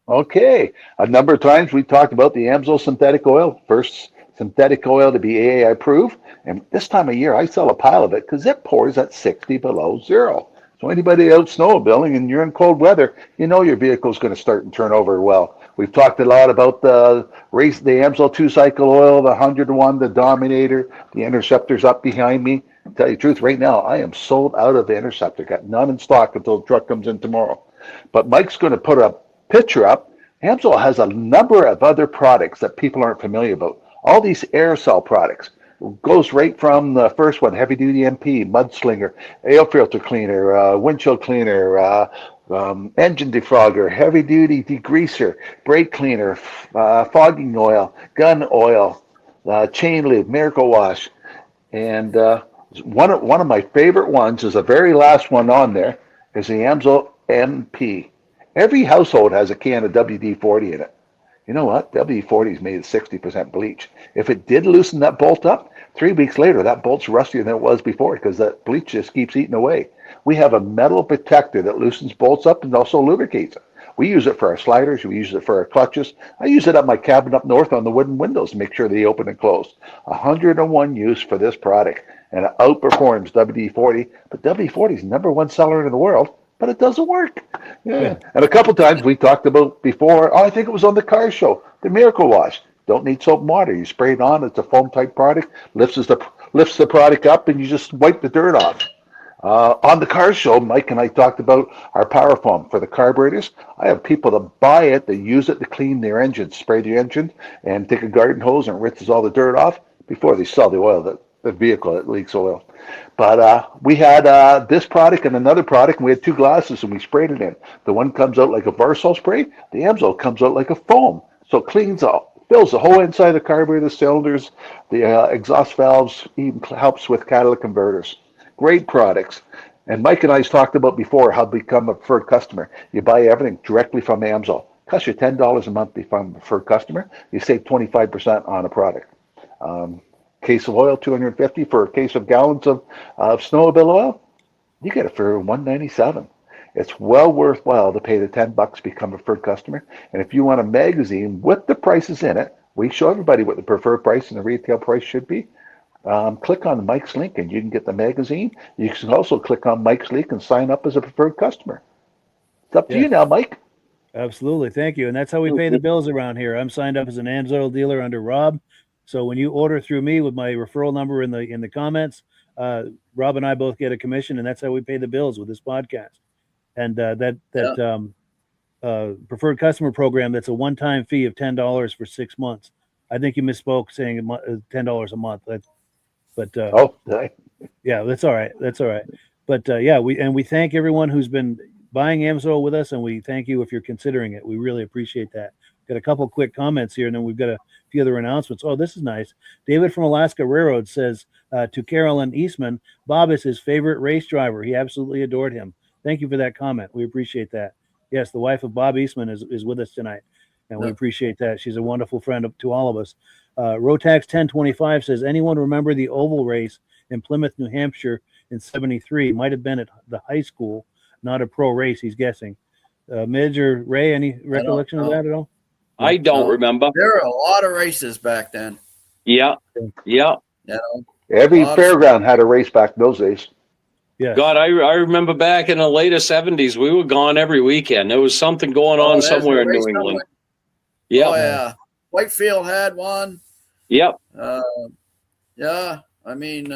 Okay. A number of times we talked about the AMSOIL synthetic oil. First synthetic oil to be AAI approved. And this time of year, I sell a pile of it because it pours at 60 below zero. So anybody out snowmobiling and you're in cold weather, you know your vehicle's going to start and turn over well. We've talked a lot about the AMSOIL 2-cycle oil, the 101, the Dominator, the Interceptor's up behind me. I'll tell you the truth, right now, I am sold out of the Interceptor. Got none in stock until the truck comes in tomorrow. But Mike's going to put a picture up. AMSOIL has a number of other products that people aren't familiar about. All these aerosol products. Goes right from the first one, heavy duty MP, mudslinger, air filter cleaner, windshield cleaner, engine defrogger, heavy duty degreaser, brake cleaner, fogging oil, gun oil, chain lube, miracle wash. And one of my favorite ones is the very last one on there is the AMSOIL MP. Every household has a can of WD-40 in it. You know what? WD-40 is made of 60% bleach. If it did loosen that bolt up, 3 weeks later, that bolt's rustier than it was before because that bleach just keeps eating away. We have a metal protector that loosens bolts up and also lubricates it. We use it for our sliders. We use it for our clutches. I use it at my cabin up north on the wooden windows to make sure they open and close. 101 use for this product, and it outperforms WD-40. But WD-40 is the #1 seller in the world, but it doesn't work. Yeah. And a couple times we talked about before, I think it was on the car show, the Miracle Wash. Don't need soap and water. You spray it on. It's a foam type product. Lifts the product up, and you just wipe the dirt off. On the car show, Mike and I talked about our power foam for the carburetors. I have people that buy it, that use it to clean their engines, spray the engine, and take a garden hose and rinses all the dirt off before they sell the oil, the vehicle that leaks oil. But we had this product and another product, and we had 2 glasses, and we sprayed it in. The one comes out like a Varsol spray. The Amsoil comes out like a foam. So it cleans out, fills the whole inside of the carburetor, cylinders, the exhaust valves, even helps with catalytic converters. Great products. And Mike and I talked about before how to become a preferred customer. You buy everything directly from Amsoil. Costs you $10 a month to become a preferred customer. You save 25% on a product. Case of oil, $250 for a case of gallons of snowmobile oil. You get it for $197. It's well worthwhile to pay the $10 to become a preferred customer. And if you want a magazine with the prices in it, we show everybody what the preferred price and the retail price should be. Click on Mike's link and you can get the magazine. You can also click on Mike's link and sign up as a preferred customer. It's up to you now, Mike. Absolutely. Thank you. And that's how we pay the bills around here. I'm signed up as an Amsoil dealer under Rob. So when you order through me with my referral number in the comments, Rob and I both get a commission, and that's how we pay the bills with this podcast. And preferred customer program, that's a one-time fee of $10 for 6 months. I think you misspoke saying $10 a month. Yeah, that's all right. That's all right. But we thank everyone who's been buying Amsoil with us, and we thank you if you're considering it. We really appreciate that. Got a couple quick comments here, and then we've got a few other announcements. Oh, this is nice. David from Alaska Railroad says to Carolyn Eastman, Bob is his favorite race driver. He absolutely adored him. Thank you for that comment. We appreciate that. Yes, the wife of Bob Eastman is with us tonight, and we appreciate that. She's a wonderful friend to all of us. Rotax 1025 says, anyone remember the oval race in Plymouth, New Hampshire in '73? Might have been at the high school, not a pro race, he's guessing. Midge or Ray, any recollection of that at all? I don't remember. There were a lot of races back then. Yeah. Every fairground had a race back in those days. Yeah. God, I remember back in the later '70s, we were gone every weekend. There was something going on somewhere in New England. Yeah. Oh, yeah. Whitefield had one. Yep. Yeah. I mean,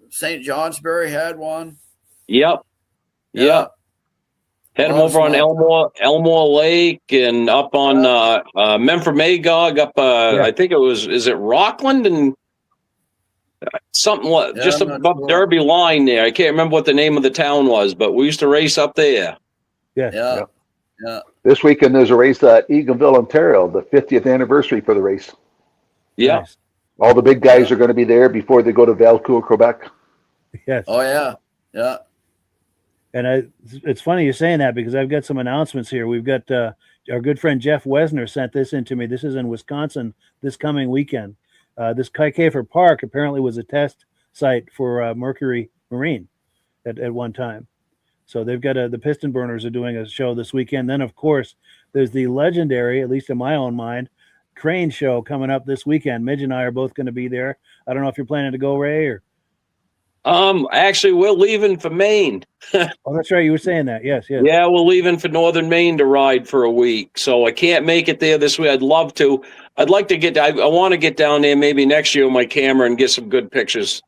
St. Johnsbury had one. Yep. Yeah. Had them over on Elmore Lake and up on Memphis Magog up. I think is it Rockland and something just above Derby line there. I can't remember what the name of the town was, but we used to race up there. Yeah. This weekend there's a race at Eganville, Ontario, the 50th anniversary for the race. Yeah. Nice. All the big guys are going to be there before they go to Valcourt, Quebec. Yes. Oh, yeah. Yeah. And it's funny you're saying that because I've got some announcements here. We've got our good friend Jeff Wesner sent this in to me. This is in Wisconsin this coming weekend. This Kikefer Park apparently was a test site for Mercury Marine at one time. So they've got the Piston Burners are doing a show this weekend. Then, of course, there's the legendary, at least in my own mind, Crane show coming up this weekend. Midge and I are both going to be there. I don't know if you're planning to go, Ray, or actually we're leaving for Maine. Oh, that's right, you were saying that. Yes. Yeah, we're leaving for northern Maine to ride for a week, so I can't make it there this week. I'd love to. I'd like to I want to get down there maybe next year with my camera and get some good pictures.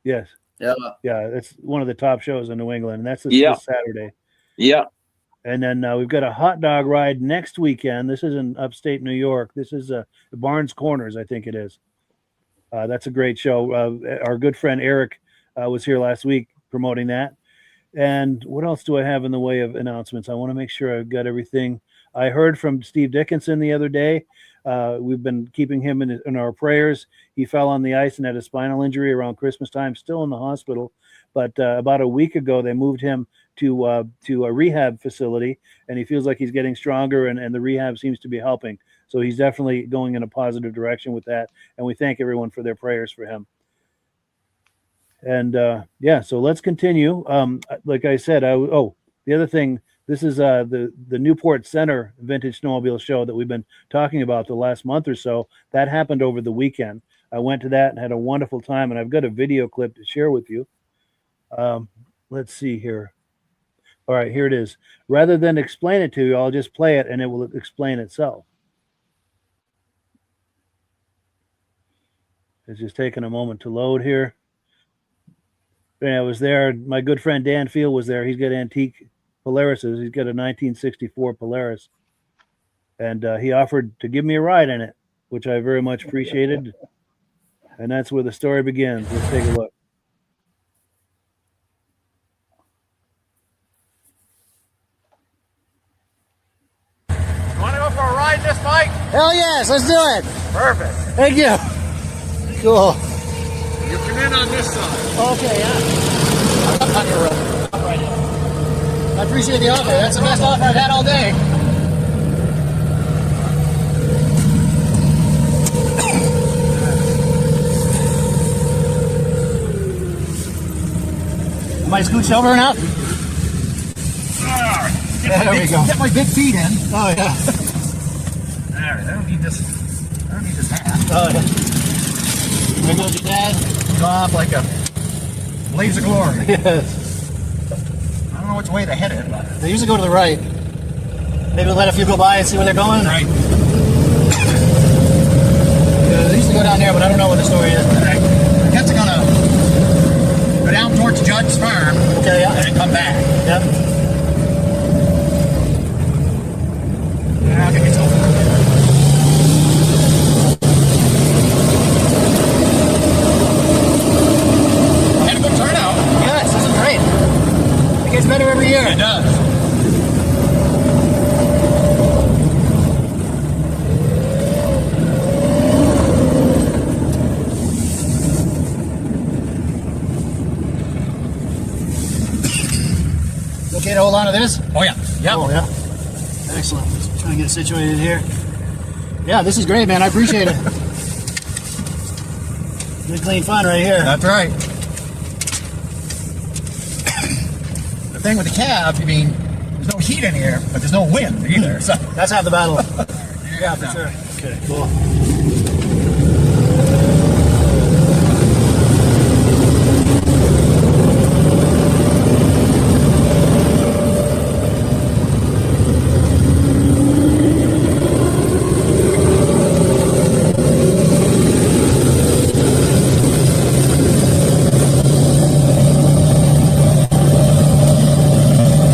Yes. Yeah. It's one of the top shows in New England, and that's this Saturday. Yeah. And then we've got a hot dog ride next weekend. This is in upstate New York. This is Barnes Corners, I think it is. That's a great show. Our good friend Eric was here last week promoting that. And what else do I have in the way of announcements? I want to make sure I've got everything. I heard from Steve Dickinson the other day. We've been keeping him in our prayers. He fell on the ice and had a spinal injury around Christmas time, still in the hospital. But about a week ago, they moved him to a rehab facility, and he feels like he's getting stronger, and the rehab seems to be helping. So he's definitely going in a positive direction with that, and we thank everyone for their prayers for him. And so let's continue. Like I said, the other thing, this is the Newport Center Vintage Snowmobile show that we've been talking about the last month or so. That happened over the weekend. I went to that and had a wonderful time, and I've got a video clip to share with you. Let's see here. All right, here it is. Rather than explain it to you, I'll just play it and it will explain itself. It's just taking a moment to load here. And I was there. My good friend Dan Field was there. He's got antique Polarises. He's got a 1964 Polaris. And he offered to give me a ride in it, which I very much appreciated. And that's where the story begins. Let's take a look. Want to go for a ride this bike? Hell yes, let's do it. Perfect. Thank you. Cool. You come in on this side. Okay, yeah. I'm on your road. I'm right in. I appreciate the offer. That's the best offer I've had all day. Am I scooched over now? There we go. Get my big feet in. Oh, yeah. There, I don't need this hat. Oh, yeah. There goes your dad. Go off like a blaze of glory. Yes. I don't know which way to head it, but They usually go to the right. Maybe we'll let a few go by and see where they're going. right. Yeah, they used to go down there, but I don't know what the story is. Right. I guess they're gonna go down towards Judd's farm. Okay, yeah. And then come back. Yep. I'll get yourself. Had a good turnout. Yes, this is great. It gets better every year. It does. Okay to hold on to this? Oh yeah. Yep. Oh, yeah. Excellent. Let's try and get it situated here. Yeah, this is great, man. I appreciate it. Good, clean fun right here. That's right. The thing with the cab, I mean, there's no heat in here, but there's no wind either. So That's half the battle. Yeah, for sure. Okay, cool.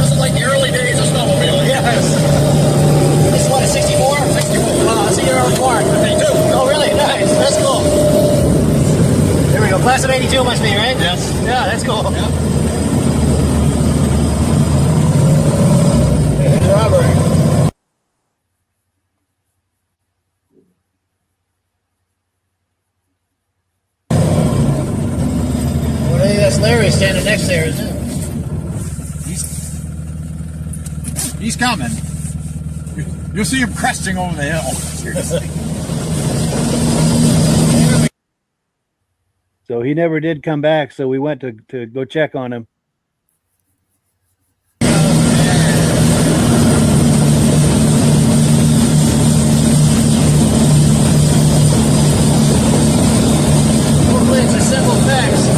this is like the early days of snowmobiling. Yes. This is what, a 64? 64. Oh, I see you're already born. 52. Oh, really? Nice. That's cool. There we go. Class of 82 must be, right? Yes. Yeah, that's cool. Yeah. Hey, Robert. Well, hey, that's Larry standing next there, isn't it? He's coming. You'll see him cresting over the hill. Seriously. So he never did come back, so we went to go check on him. Hopefully it's a simple fix.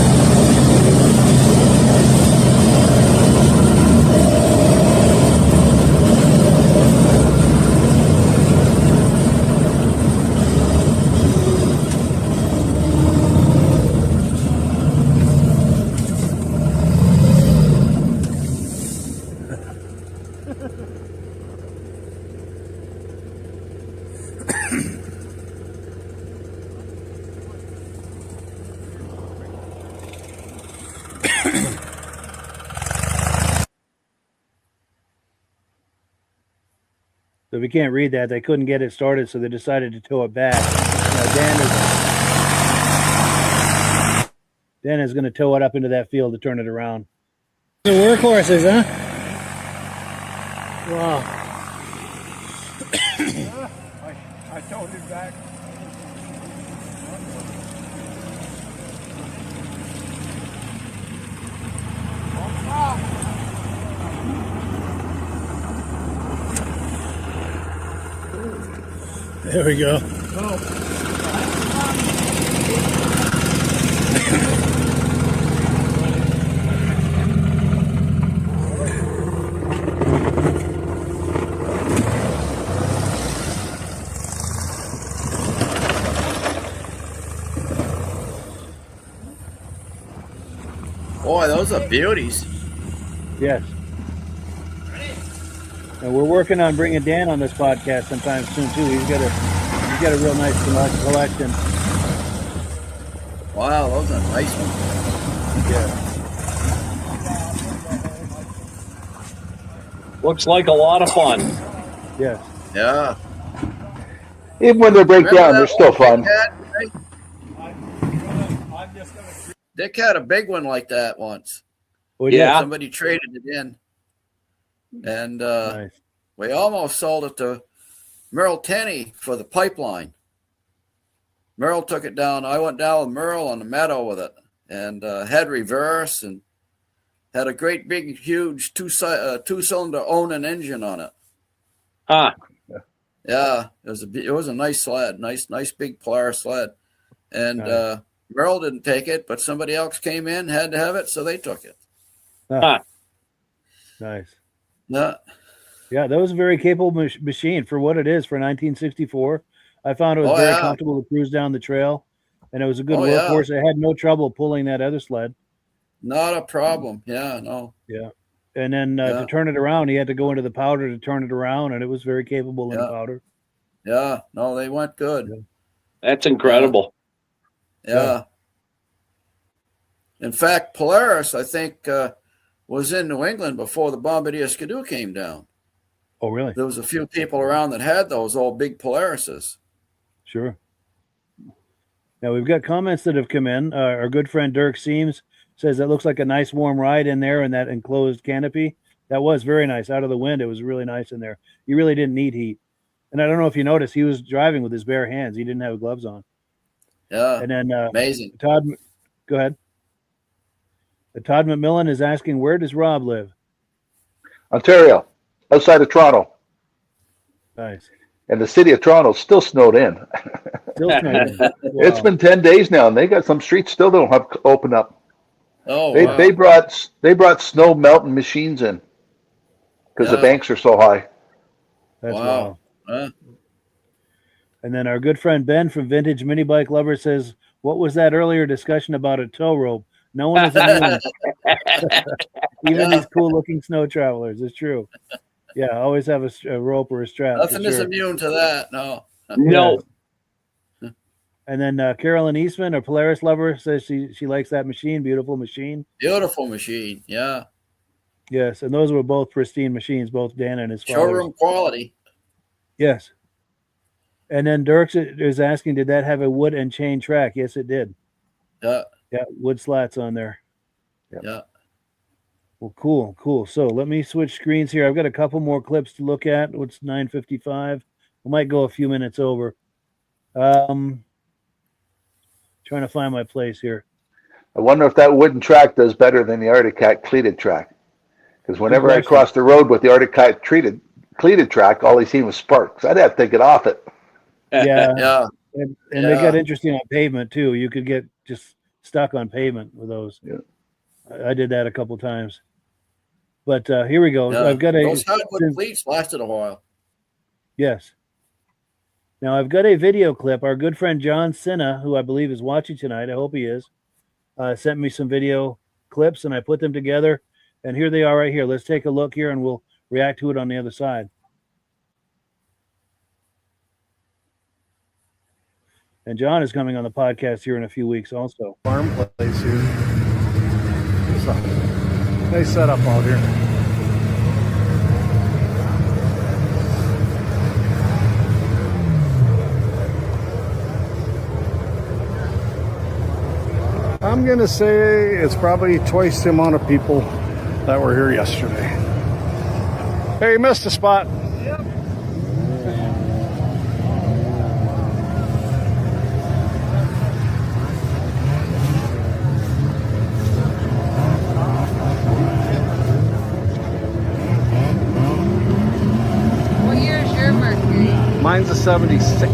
So if you can't read that, they couldn't get it started, so they decided to tow it back. Dan is going to tow it up into that field to turn it around. The workhorses, huh? Wow. I told him back. There we go. Boy, those are beauties. Yes. And we're working on bringing Dan on this podcast sometime soon too. He's got a real nice collection. Wow, those are nice ones. Yeah. Looks like a lot of fun. Yes. Yeah. Even when they break Remember down, that they're still one fun. Dick had a big one like that once. Well, Yeah. Somebody traded it in. And Nice. we almost sold it to Merle Tenney for the pipeline. Merle took it down. I went down with Merle on the meadow with it and had reverse and had a great big, huge two-cylinder Onan engine on it. Huh. Yeah, it was a nice sled, nice big Polaris sled. And Nice. Merle didn't take it, but somebody else came in, had to have it, so they took it. Huh. Nice. Yeah. Yeah, that was a very capable machine for what it is for 1964. I found it was very comfortable to cruise down the trail, and it was a good workhorse. I had no trouble pulling that other sled. Not a problem. Yeah, no. Yeah. And then to turn it around, he had to go into the powder to turn it around, and it was very capable in the powder. Yeah, no, they went good. Yeah. That's incredible. Yeah. In fact, Polaris, I think, was in New England before the Bombardier Skidoo came down. Oh, really? There was a few people around that had those old big Polarises. Sure. Now, we've got comments that have come in. Our good friend Dirk Seams says that looks like a nice warm ride in there in that enclosed canopy. That was very nice. Out of the wind, it was really nice in there. You really didn't need heat. And I don't know if you noticed, he was driving with his bare hands. He didn't have gloves on. Yeah. And then amazing. Todd, go ahead. Todd McMillan is asking, where does Rob live? Ontario, outside of Toronto. Nice. And the city of Toronto still snowed in. Still snowing. Wow. It's been 10 days now, and they got some streets still don't have open up. Oh, They brought snow melting machines in because the banks are so high. That's wow. And then our good friend Ben from Vintage Mini Bike Lovers says, what was that earlier discussion about a tow rope? No one is immune. Even these cool looking snow travelers. It's true. Yeah, always have a rope or a strap. Nothing is immune to that. No. No. And then Carolyn Eastman, a Polaris lover, says she likes that machine. Beautiful machine. Beautiful machine. Yeah. Yes, and those were both pristine machines, both Dan and his father. Showroom quality. Yes. And then Dirk is asking, did that have a wood and chain track? Yes, it did. Yeah. Yeah, wood slats on there. Yeah. Well, cool. So let me switch screens here. I've got a couple more clips to look at. It's 9:55. We might go a few minutes over. Trying to find my place here. I wonder if that wooden track does better than the Arctic Cat cleated track. Because whenever I crossed the road with the Arctic Cat cleated track, all I seen was sparks. I'd have to get off it. Yeah. Yeah. And they got interesting on pavement too. You could get just stuck on pavement with those. Yeah. I did that a couple times. But here we go. Yeah. I've got those hardwood cleats lasted a while. Yes. Now I've got a video clip. Our good friend John Sinna, who I believe is watching tonight, I hope he is, sent me some video clips, and I put them together. And here they are right here. Let's take a look here, and we'll react to it on the other side. And John is coming on the podcast here in a few weeks also. Farm place here. So, nice setup out here. I'm going to say it's probably twice the amount of people that were here yesterday. Hey, you missed a spot. What year is your Mercury? Mine's a 76.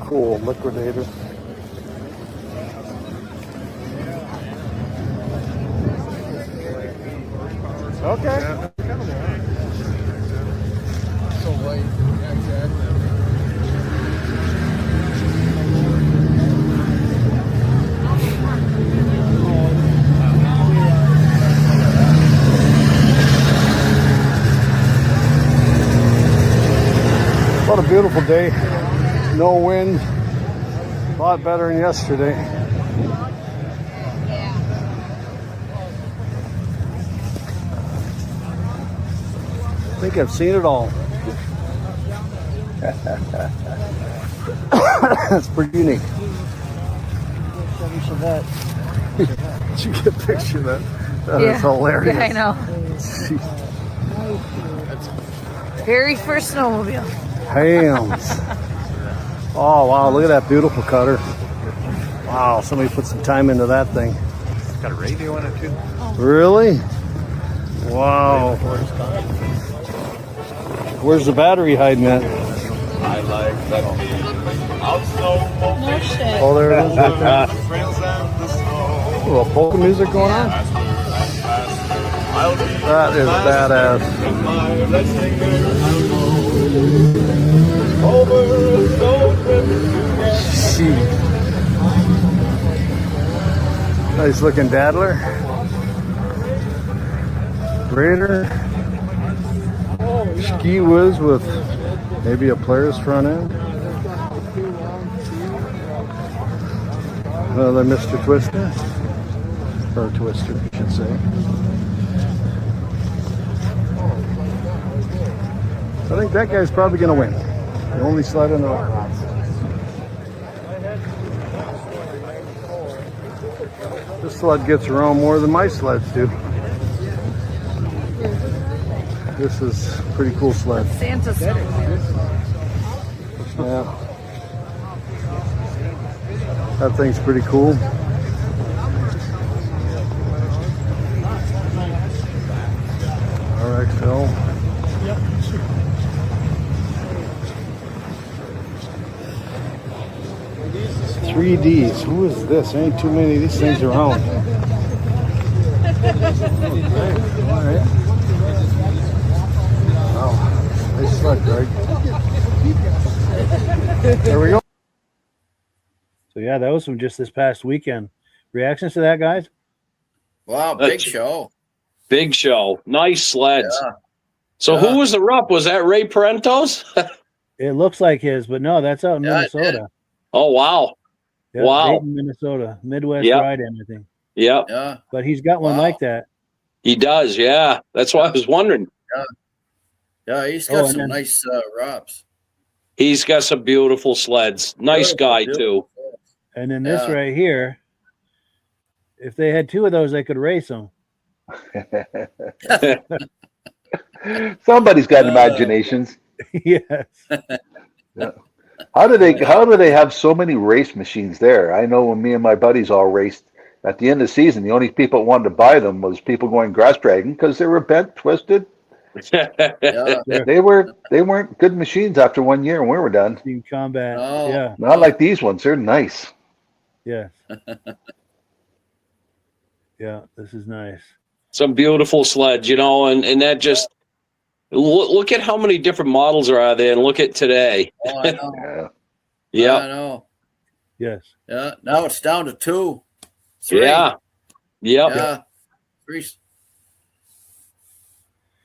Cool liquidator. Okay. So white. Yeah, exactly. What a beautiful day. No wind. A lot better than yesterday. I think I've seen it all. That's pretty unique. Did you get a picture of that? That is hilarious. Yeah, I know. Very first snowmobile. Hams. Oh, wow. Look at that beautiful cutter. Wow. Somebody put some time into that thing. It's got a radio in it too. Really? Wow. Where's the battery hiding at? I like that. No shit. Oh, there it is. Right there. A little polka music going on. That is badass. Nice looking daddler. Raider. Ski whiz with maybe a player's front end. Another Mr. Twister. Or Twister, I should say. I think that guy's probably going to win. The only sled in the row. This sled gets around more than my sleds do. This is a pretty cool sled. Santa snowmobile. Yeah. That thing's pretty cool. RXL. 3Ds. Who is this? There ain't too many of these things around. Okay. All right. Wow. Nice sled, Greg. There we go. So yeah, that was from just this past weekend. Reactions to that, guys? Wow, big show. Big show. Nice sleds. Yeah. So who was the rep? Was that Ray Parentos? It looks like his, but no, that's out in Minnesota. Oh, wow. Yeah, Wow. Dayton, Minnesota. Midwest Ride-In, I think. Yep. Yeah. But he's got one like that. He does, yeah. That's why I was wondering. Yeah, he's got some nice ROPs. He's got some beautiful sleds. Nice guy, too. And then this right here, if they had two of those, they could race them. Somebody's got imaginations. Yes. Yeah. How do they have so many race machines there? I know when me and my buddies all raced at the end of the season, the only people that wanted to buy them was people going grass dragging because they were bent, twisted. They weren't good machines after 1 year when we were done. Team combat. Yeah. Not like these ones. They're nice. Yes. Yeah, this is nice. Some beautiful sleds, and that just look at how many different models are out there, and look at today. Oh, I know. Yeah. I know. Yes. Yeah. Now it's down to 2. 3. Yeah. Yep. Yeah. 3.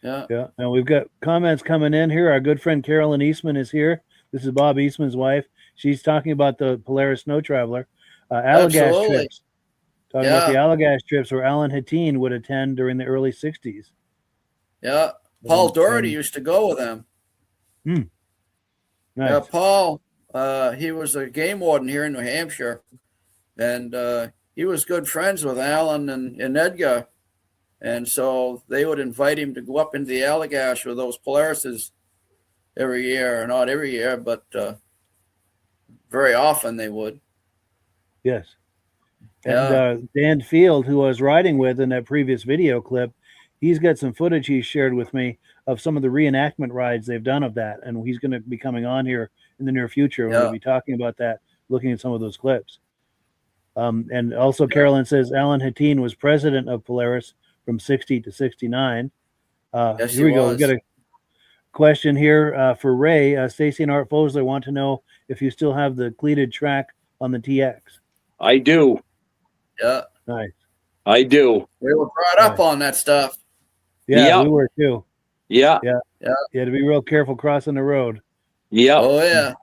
Yeah. Yeah. Now we've got comments coming in here. Our good friend Carolyn Eastman is here. This is Bob Eastman's wife. She's talking about the Polaris Snow Traveler. Allagash trips. Talking about the Allagash trips where Alan Hatteen would attend during the early 60s. Yeah. Paul Doherty used to go with them. Nice. Yeah, Paul, he was a game warden here in New Hampshire. And he was good friends with Alan and Edgar. And so they would invite him to go up into the Allagash with those Polarises every year, or not every year, but very often they would. Yes. And Dan Field, who I was riding with in that previous video clip, he's got some footage he shared with me of some of the reenactment rides they've done of that. And he's going to be coming on here in the near future. We'll be talking about that, looking at some of those clips. And also Carolyn says Alan Hatteen was president of Polaris from 60 to 69. Yes, here we go. We've got a question here for Ray. Stacy and Art Fosler want to know if you still have the cleated track on the TX. I do. Yeah. Nice. I do. We were brought up on that stuff. Yeah, we were too. Yeah. Yeah. You had to be real careful crossing the road. Yeah. Oh, yeah.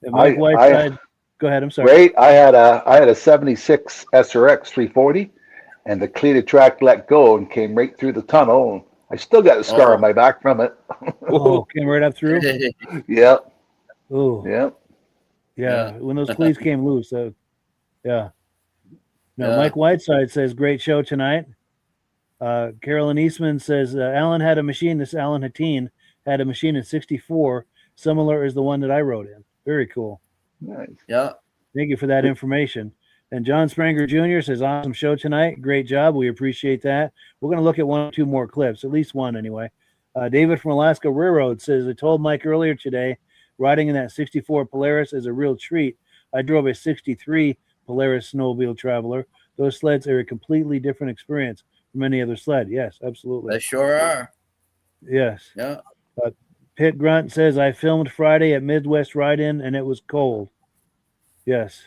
Mike Whiteside. Go ahead. I'm sorry. Ray, I had a 76 SRX 340, and the cleated track let go and came right through the tunnel. And I still got a scar on my back from it. Came right up through. Yep. Oh. Yep. Yeah. When those cleats came loose. Yeah. Now, Mike Whiteside says, great show tonight. Carolyn Eastman says, Alan had a machine. This Alan Hatteen had a machine in 64, similar as the one that I rode in. Very cool. Nice. Yeah. Thank you for that information. And John Spranger Jr. says, awesome show tonight. Great job. We appreciate that. We're going to look at 1 or 2 more clips, at least one anyway. David from Alaska Railroad says, I told Mike earlier today, riding in that 64 Polaris is a real treat. I drove a 63 Polaris Snowmobile Traveler. Those sleds are a completely different experience from any other sled. Yes, absolutely. They sure are. Yes. Yeah. Pitt Grunt says, I filmed Friday at Midwest Ride-In, and it was cold. Yes.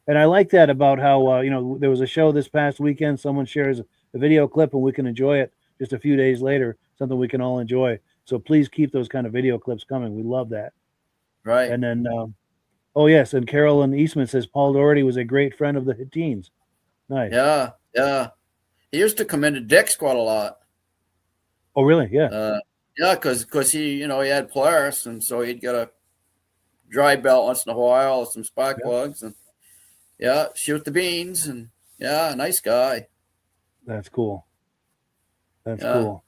And I like that about how, there was a show this past weekend. Someone shares a video clip, and we can enjoy it just a few days later, something we can all enjoy. So please keep those kind of video clips coming. We love that. Right. And then, yes, and Carolyn Eastman says, Paul Doherty was a great friend of the Hatteens. Nice. Yeah, yeah. He used to come into Dick's quite a lot. Oh, really? Yeah. Yeah, because he had Polaris, and so he'd get a dry belt once in a while, some spark plugs, and shoot the beans, and nice guy. That's cool. That's cool.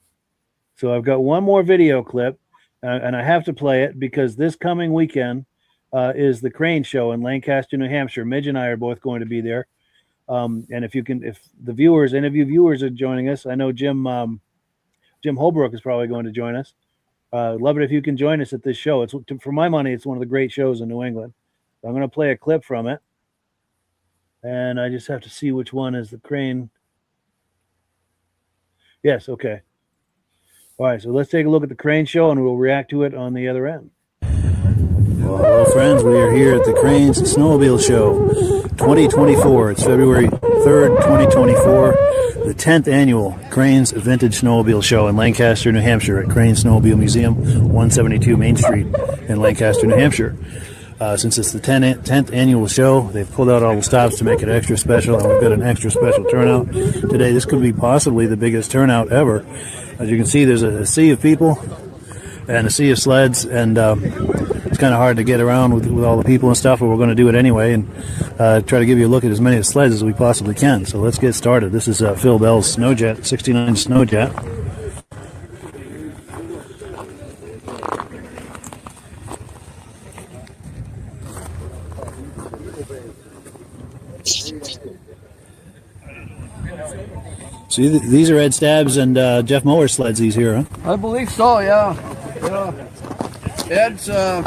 So I've got one more video clip, and I have to play it because this coming weekend is the Crane Show in Lancaster, New Hampshire. Midge and I are both going to be there. And if the viewers, any of you viewers are joining us, I know Jim Holbrook is probably going to join us. Love it if you can join us at this show. For my money, it's one of the great shows in New England. So I'm going to play a clip from it, and I just have to see which one is the Crane. Yes, okay. All right, so let's take a look at the Crane Show, and we'll react to it on the other end. Well, hello, friends. We are here at the Cranes Snowmobile Show 2024. It's February 3rd, 2024. The 10th annual Cranes Vintage Snowmobile Show in Lancaster, New Hampshire at Cranes Snowmobile Museum, 172 Main Street in Lancaster, New Hampshire. Since it's the 10th annual show, they've pulled out all the stops to make it extra special, and we've got an extra special turnout today. This could be possibly the biggest turnout ever. As you can see, there's a sea of people and a sea of sleds, and it's kind of hard to get around with all the people and stuff, but we're going to do it anyway and try to give you a look at as many sleds as we possibly can. So let's get started. This is Phil Bell's Snowjet, 69 Snowjet. See, these are Ed Stabs and Jeff Mower's sleds, these here, huh? I believe so, yeah. Ed's got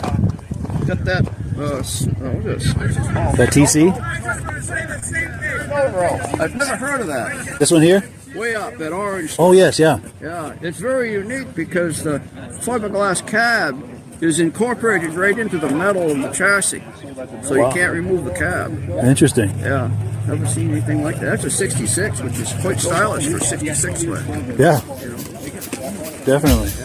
that, what is this? That TC? I've never heard of that. This one here? Way up, that orange. Oh, yes, yeah. Yeah, it's very unique because the fiberglass cab is incorporated right into the metal of the chassis. So you can't remove the cab. Interesting. Yeah, never seen anything like that. That's a 66, which is quite stylish for 66 sled. Yeah. Definitely.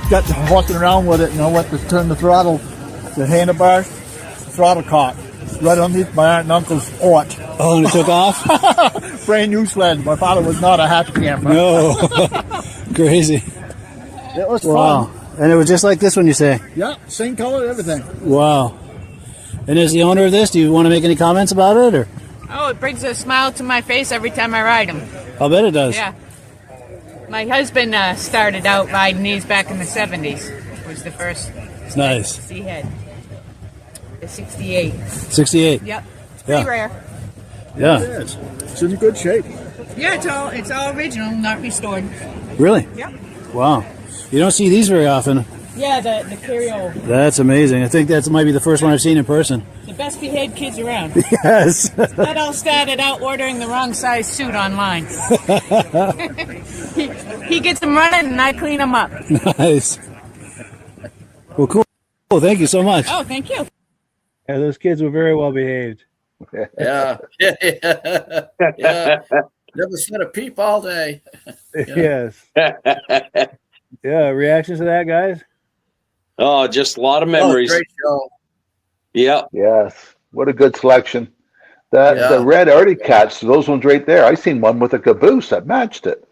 got to walking around with it, and I went to turn the throttle, the handlebars, the throttle caught right underneath my aunt and uncle's porch. Oh, and it took off? Brand new sled. My father was not a happy camper. No. Crazy. It was Wow. fun. And it was just like this one, you say? Yeah, same color, everything. Wow. And as the owner of this, do you want to make any comments about it? Or? Oh, it brings a smile to my face every time I ride them. I'll bet it does. Yeah. My husband started out riding these back in the 70s. It was the first Nice. he had. The 68. 68. Yep. It's pretty Yeah. rare. Yeah. It is. It's in good shape. Yeah, it's all original, not restored. Really? Yep. Wow. You don't see these very often. Yeah, the carryover. That's amazing. I think that might be the first one I've seen in person. The best behaved kids around. Yes. That all started out ordering the wrong size suit online. he gets them running and I clean them up. Nice. Well, cool. Well, thank you so much. Oh, thank you. Yeah, those kids were very well behaved. Yeah. Yeah. Never seen a peep all day. Yes. Yeah. Reactions to that, guys? Oh, just a lot of Oh, memories. great show. Yep. Yes. What a good selection. The red Arctic Cats, those ones right there. I seen one with a caboose that matched it.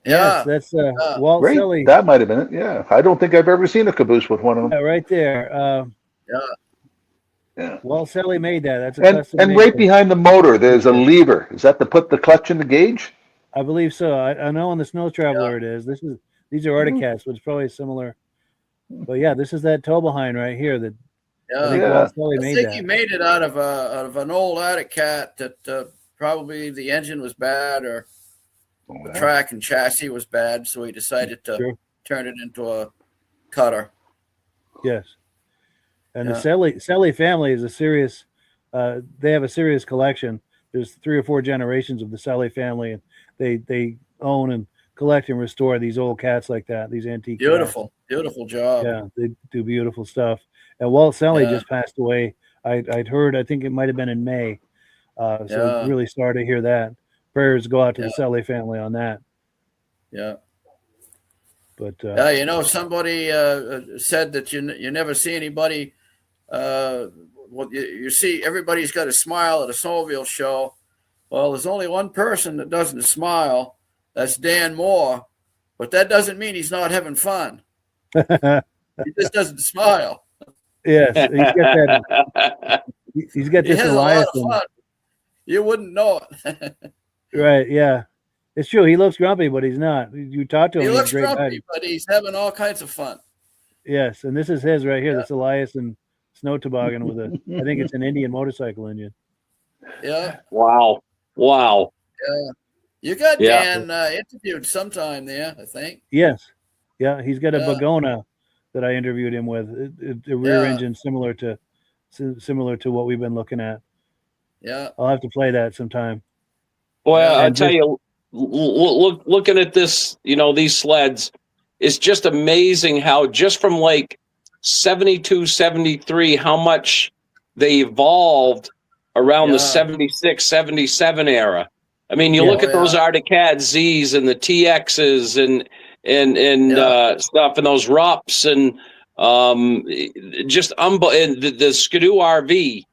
Yeah. Yes, that's Walt Right? Selly. That might have been it. Yeah. I don't think I've ever seen a caboose with one of them. Yeah, right there. Yeah. Walt Selly made that. That's a And custom and made right thing. behind the motor, there's a lever. Is that to put the clutch in the gauge? I believe so. I know on the Snow Traveler it is. These are Arctic Cats, which is probably similar. But yeah, this is that tow behind right here that I think Yeah. Walt Selly I made think that. he made it out of an old Arctic Cat that probably the engine was bad or the track and chassis was bad, so he decided to Sure. turn it into a cutter. Yes. And Yeah. the Selly family is a serious they have a serious collection. There's 3 or 4 generations of the Selly family, and they own and collect and restore these old cats like that, these antique cats. Beautiful job. Yeah, they do beautiful stuff. And Walt Selly Yeah. just passed away. I'd heard, I think it might have been in May. So Yeah. really sorry to hear that. Prayers go out to the Selly family on that. Yeah. But Yeah, somebody said that you never see anybody. Well, you see, everybody's got a smile at a snowmobile show. Well, there's only one person that doesn't smile. That's Dan Moore. But that doesn't mean he's not having fun. He just doesn't smile. yes, he's got He this has a lot Elias. of fun. You wouldn't know it. Right, yeah. It's true. He looks grumpy, but he's not. You talk to him, He he's looks a great grumpy, guy. but he's having all kinds of fun. Yes, and this is his right here, this Elias and snow toboggan with I think it's an Indian motorcycle engine. Yeah. Wow. Yeah. You got Yeah. Dan interviewed sometime there, I think. Yes. Yeah, he's got a Yeah. Bagona that I interviewed him with. A rear Yeah. engine similar to what we've been looking at. Yeah. I'll have to play that sometime. Well, I And tell you, looking at this, these sleds, it's just amazing how just from like 72, 73, how much they evolved around the 76, 77 era. I mean, you look at those Arctic Cat Z's and the TXs and stuff and those Rups and just and the Skidoo RV,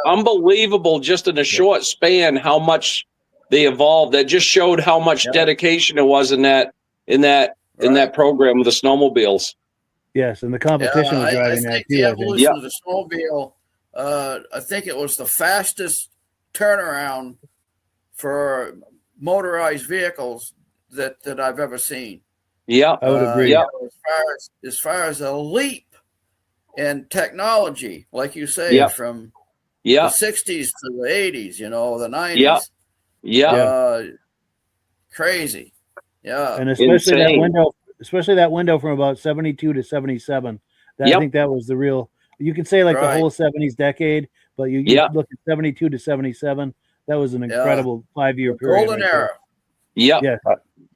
unbelievable just in a short span how much they evolved. That just showed how much dedication it was in that program with the snowmobiles. Yes, and the competition was driving that too. The evolution of the snowmobile, I think it was the fastest turnaround for motorized vehicles that I've ever seen. Yeah, I would agree. As far as a leap in technology, like you say, from the 60s to the 80s, the 90s. Crazy. Yeah. And especially that window from about 72 to 77. I think that was the real, you could say like the whole 70s decade, but you look at 72 to 77, that was an incredible 5-year period. Golden era. Yeah.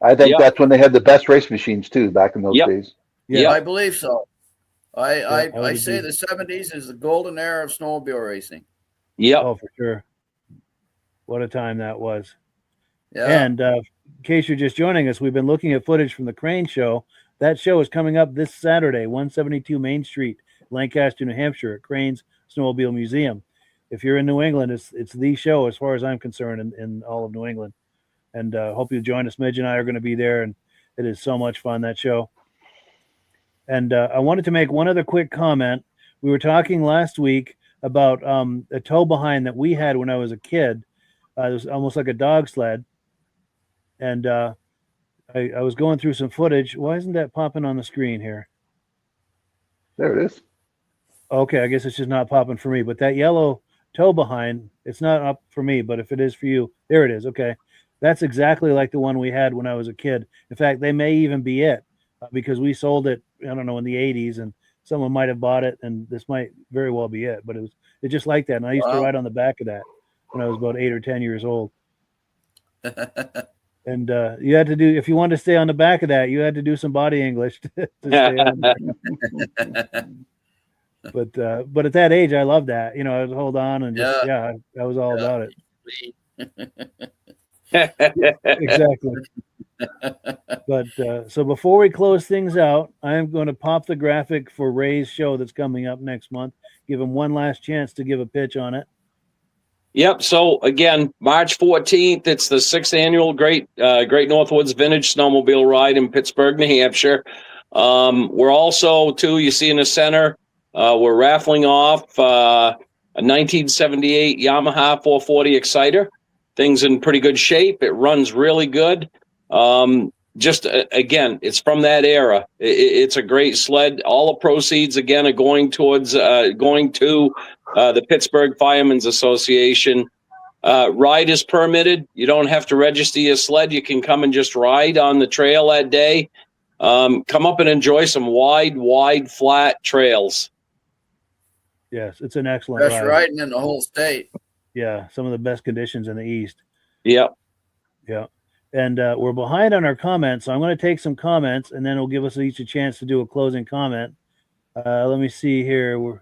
I think that's when they had the best race machines too, back in those days. Yeah, I believe so. I say the 70s is the golden era of snowmobile racing. Yeah. Oh, for sure. What a time that was. Yeah. And in case you're just joining us, we've been looking at footage from the crane show That show is coming up this Saturday, 172 Main Street, Lancaster, New Hampshire, at Crane's Snowmobile Museum. If you're in New England, it's the show as far as I'm concerned in all of New England. And hope you join us. Midge and I are going to be there, and it is so much fun, that show. And I wanted to make one other quick comment. We were talking last week about a tow behind that we had when I was a kid. It was almost like a dog sled. And I was going through some footage. Why isn't that popping on the screen here? There it is. Okay, I guess it's just not popping for me. But that yellow tow behind, it's not up for me. But if it is for you, there it is. Okay. That's exactly like the one we had when I was a kid. In fact, they may even be it because we sold it, I don't know, in the 80s, and someone might have bought it, and this might very well be it. But it's just like that. And I used to ride on the back of that when I was about 8 or 10 years old. And you had to do, if you wanted to stay on the back of that, you had to do some body English to stay on there. But at that age, I loved that. You know, I would hold on and just, I was all about it. Exactly. But so before we close things out, I'm going to pop the graphic for Ray's show that's coming up next month. Give him one last chance to give a pitch on it. Yep. So again, March 14th, it's the 6th annual Great Northwoods Vintage Snowmobile Ride in Pittsburg, New Hampshire. We're also, too, you see in the center, we're raffling off a 1978 Yamaha 440 Exciter. Thing's in pretty good shape. It runs really good. Again, it's from that era. It's a great sled. All the proceeds, again, are going towards the Pittsburgh Firemen's Association. Ride is permitted. You don't have to register your sled. You can come and just ride on the trail that day. Come up and enjoy some wide, flat trails. Yes, it's an excellent best ride. riding in the whole state. Yeah, some of the best conditions in the East. Yep. Yeah. And we're behind on our comments, so I'm going to take some comments, and then it'll give us each a chance to do a closing comment. Let me see here.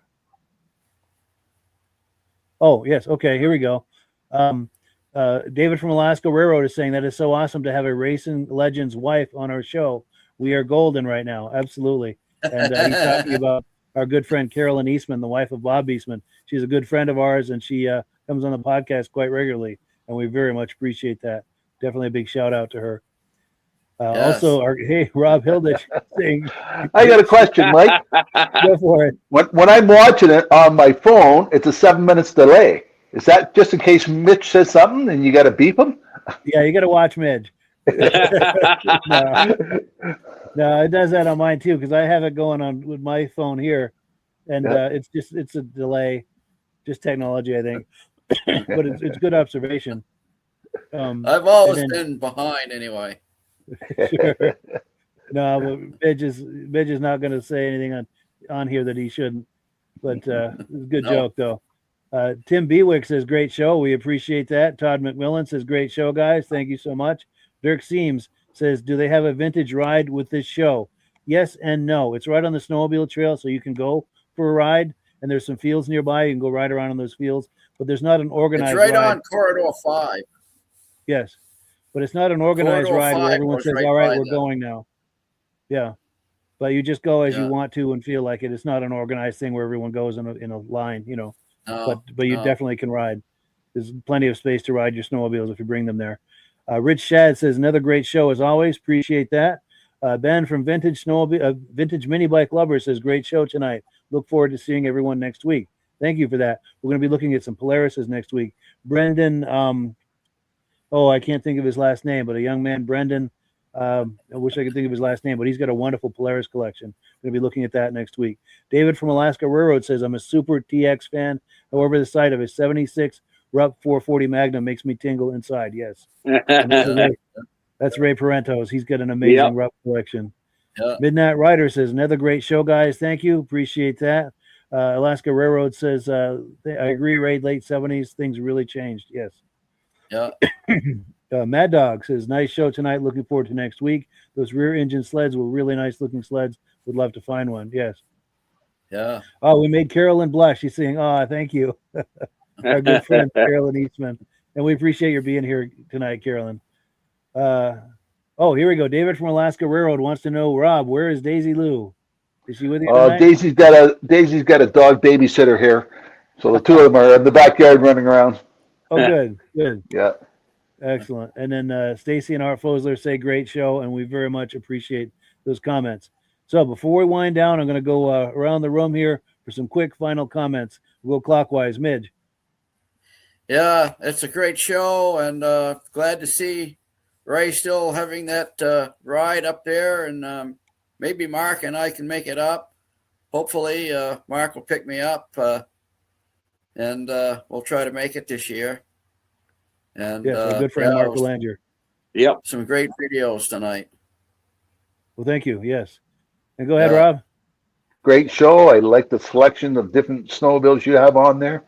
Oh, yes. Okay, here we go. David from Alaska Railroad is saying that it's so awesome to have a racing legend's wife on our show. We are golden right now. Absolutely. And he's talking about our good friend Carolyn Eastman, the wife of Bob Eastman. She's a good friend of ours, and she comes on the podcast quite regularly, and we very much appreciate that. Definitely a big shout out to her. Yes. Also, Rob Hilditch saying, I got a question, Mike. Go for it. When I'm watching it on my phone, it's a 7 minutes delay. Is that just in case Mitch says something and you got to beep him? Yeah, you got to watch Midge. No, it does that on mine too, because I have it going on with my phone here, and it's a delay, just technology, I think. But it's good observation. I've always been behind anyway. Sure. No, but Midge is not going to say anything on here that he shouldn't. But it's a good joke though. Tim Bewick says, great show. We appreciate that. Todd McMillan says, great show, guys. Thank you so much. Dirk Seams says, do they have a vintage ride with this show? Yes and no. It's right on the snowmobile trail, so you can go for a ride, and there's some fields nearby. You can go ride around on those fields, but there's not an organized ride. It's right on Corridor 5. Yes, but it's not an organized ride where everyone says, all right, we're going now. Yeah, but you just go as you want to and feel like it. It's not an organized thing where everyone goes in a line, you know. But you definitely can ride. There's plenty of space to ride your snowmobiles if you bring them there. Rich Shad says, another great show as always. Appreciate that. Ben from Vintage Mini Bike Lovers says, great show tonight. Look forward to seeing everyone next week. Thank you for that. We're going to be looking at some Polarises next week. Brendan, I can't think of his last name, but a young man, Brendan, I wish I could think of his last name, but he's got a wonderful Polaris collection. We're going to be looking at that next week. David from Alaska Railroad says, I'm a super TX fan. However, the sight of a 76 Rupp 440 Magnum makes me tingle inside. Yes. That's Ray Parentos. He's got an amazing Rupp collection. Yep. Midnight Rider says, another great show, guys. Thank you. Appreciate that. Alaska Railroad says, I agree, Ray, late 70s, things really changed. Yes. Yeah. Mad Dog says, nice show tonight. Looking forward to next week. Those rear engine sleds were really nice looking sleds. Would love to find one. Yes. Yeah. Oh, we made Carolyn blush. She's saying, thank you. Our good friend, Carolyn Eastman. And we appreciate your being here tonight, Carolyn. Oh, here we go. David from Alaska Railroad wants to know, Rob, where is Daisy Lou? Is she with you tonight? Daisy's got a dog babysitter here, so the two of them are in the backyard running around. Oh, good. Yeah. Excellent. And then Stacy and Art Fosler say great show, and we very much appreciate those comments. So before we wind down, I'm going to go around the room here for some quick final comments. We'll go clockwise. Midge. Yeah, it's a great show, and glad to see Ray still having that ride up there, and maybe Mark and I can make it up. Hopefully, Mark will pick me up, and we'll try to make it this year. And our good friend Mark Belanger. Yep. Some great videos tonight. Well, thank you. Yes. And go ahead, Rob. Great show. I like the selection of different snowmobiles you have on there.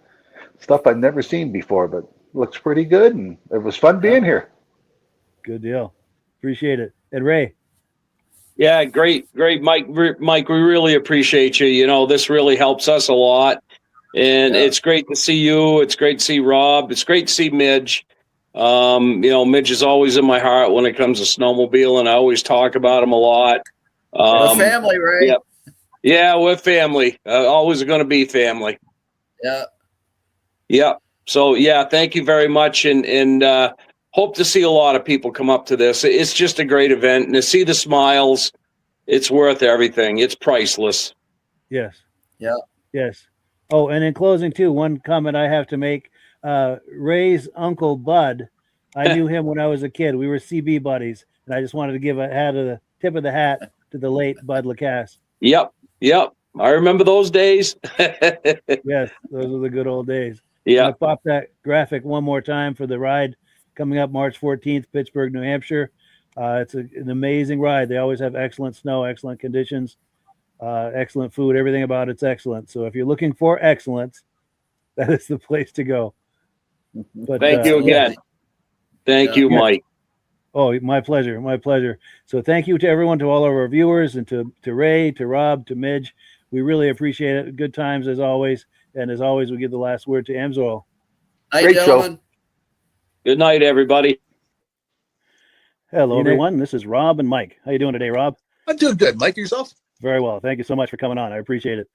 Stuff I've never seen before, but looks pretty good, and it was fun being here. Good deal. Appreciate it. And Ray. Yeah, great, Mike. Mike, we really appreciate you. You know, this really helps us a lot, and it's great to see you. It's great to see Rob. It's great to see Midge. You know, Midge is always in my heart when it comes to snowmobile, and I always talk about him a lot. We're family, Ray. Yeah, we're family. Always going to be family. Yeah. So thank you very much, and hope to see a lot of people come up to this. It's just a great event, and to see the smiles, it's worth everything. It's priceless. Yes. Yeah. Yes. Oh, and in closing too, one comment I have to make. Ray's uncle Bud, I knew him when I was a kid. We were CB buddies, and I just wanted to give a tip of the hat to the late Bud Lacasse. Yep. I remember those days. Yes, those were the good old days. Yeah. Pop that graphic one more time for the ride coming up March 14th, Pittsburg, New Hampshire. It's an amazing ride. They always have excellent snow, excellent conditions, excellent food. Everything about it's excellent. So if you're looking for excellence, that is the place to go. But thank you again. Thank you, Mike. Oh, my pleasure. My pleasure. So thank you to everyone, to all of our viewers, and to Ray, to Rob, to Midge. We really appreciate it. Good times as always. And as always, we give the last word to Amsoil. Great show. Good night, everybody. Hello, everyone. This is Rob and Mike. How you doing today, Rob? I'm doing good. Mike, yourself? Very well. Thank you so much for coming on. I appreciate it.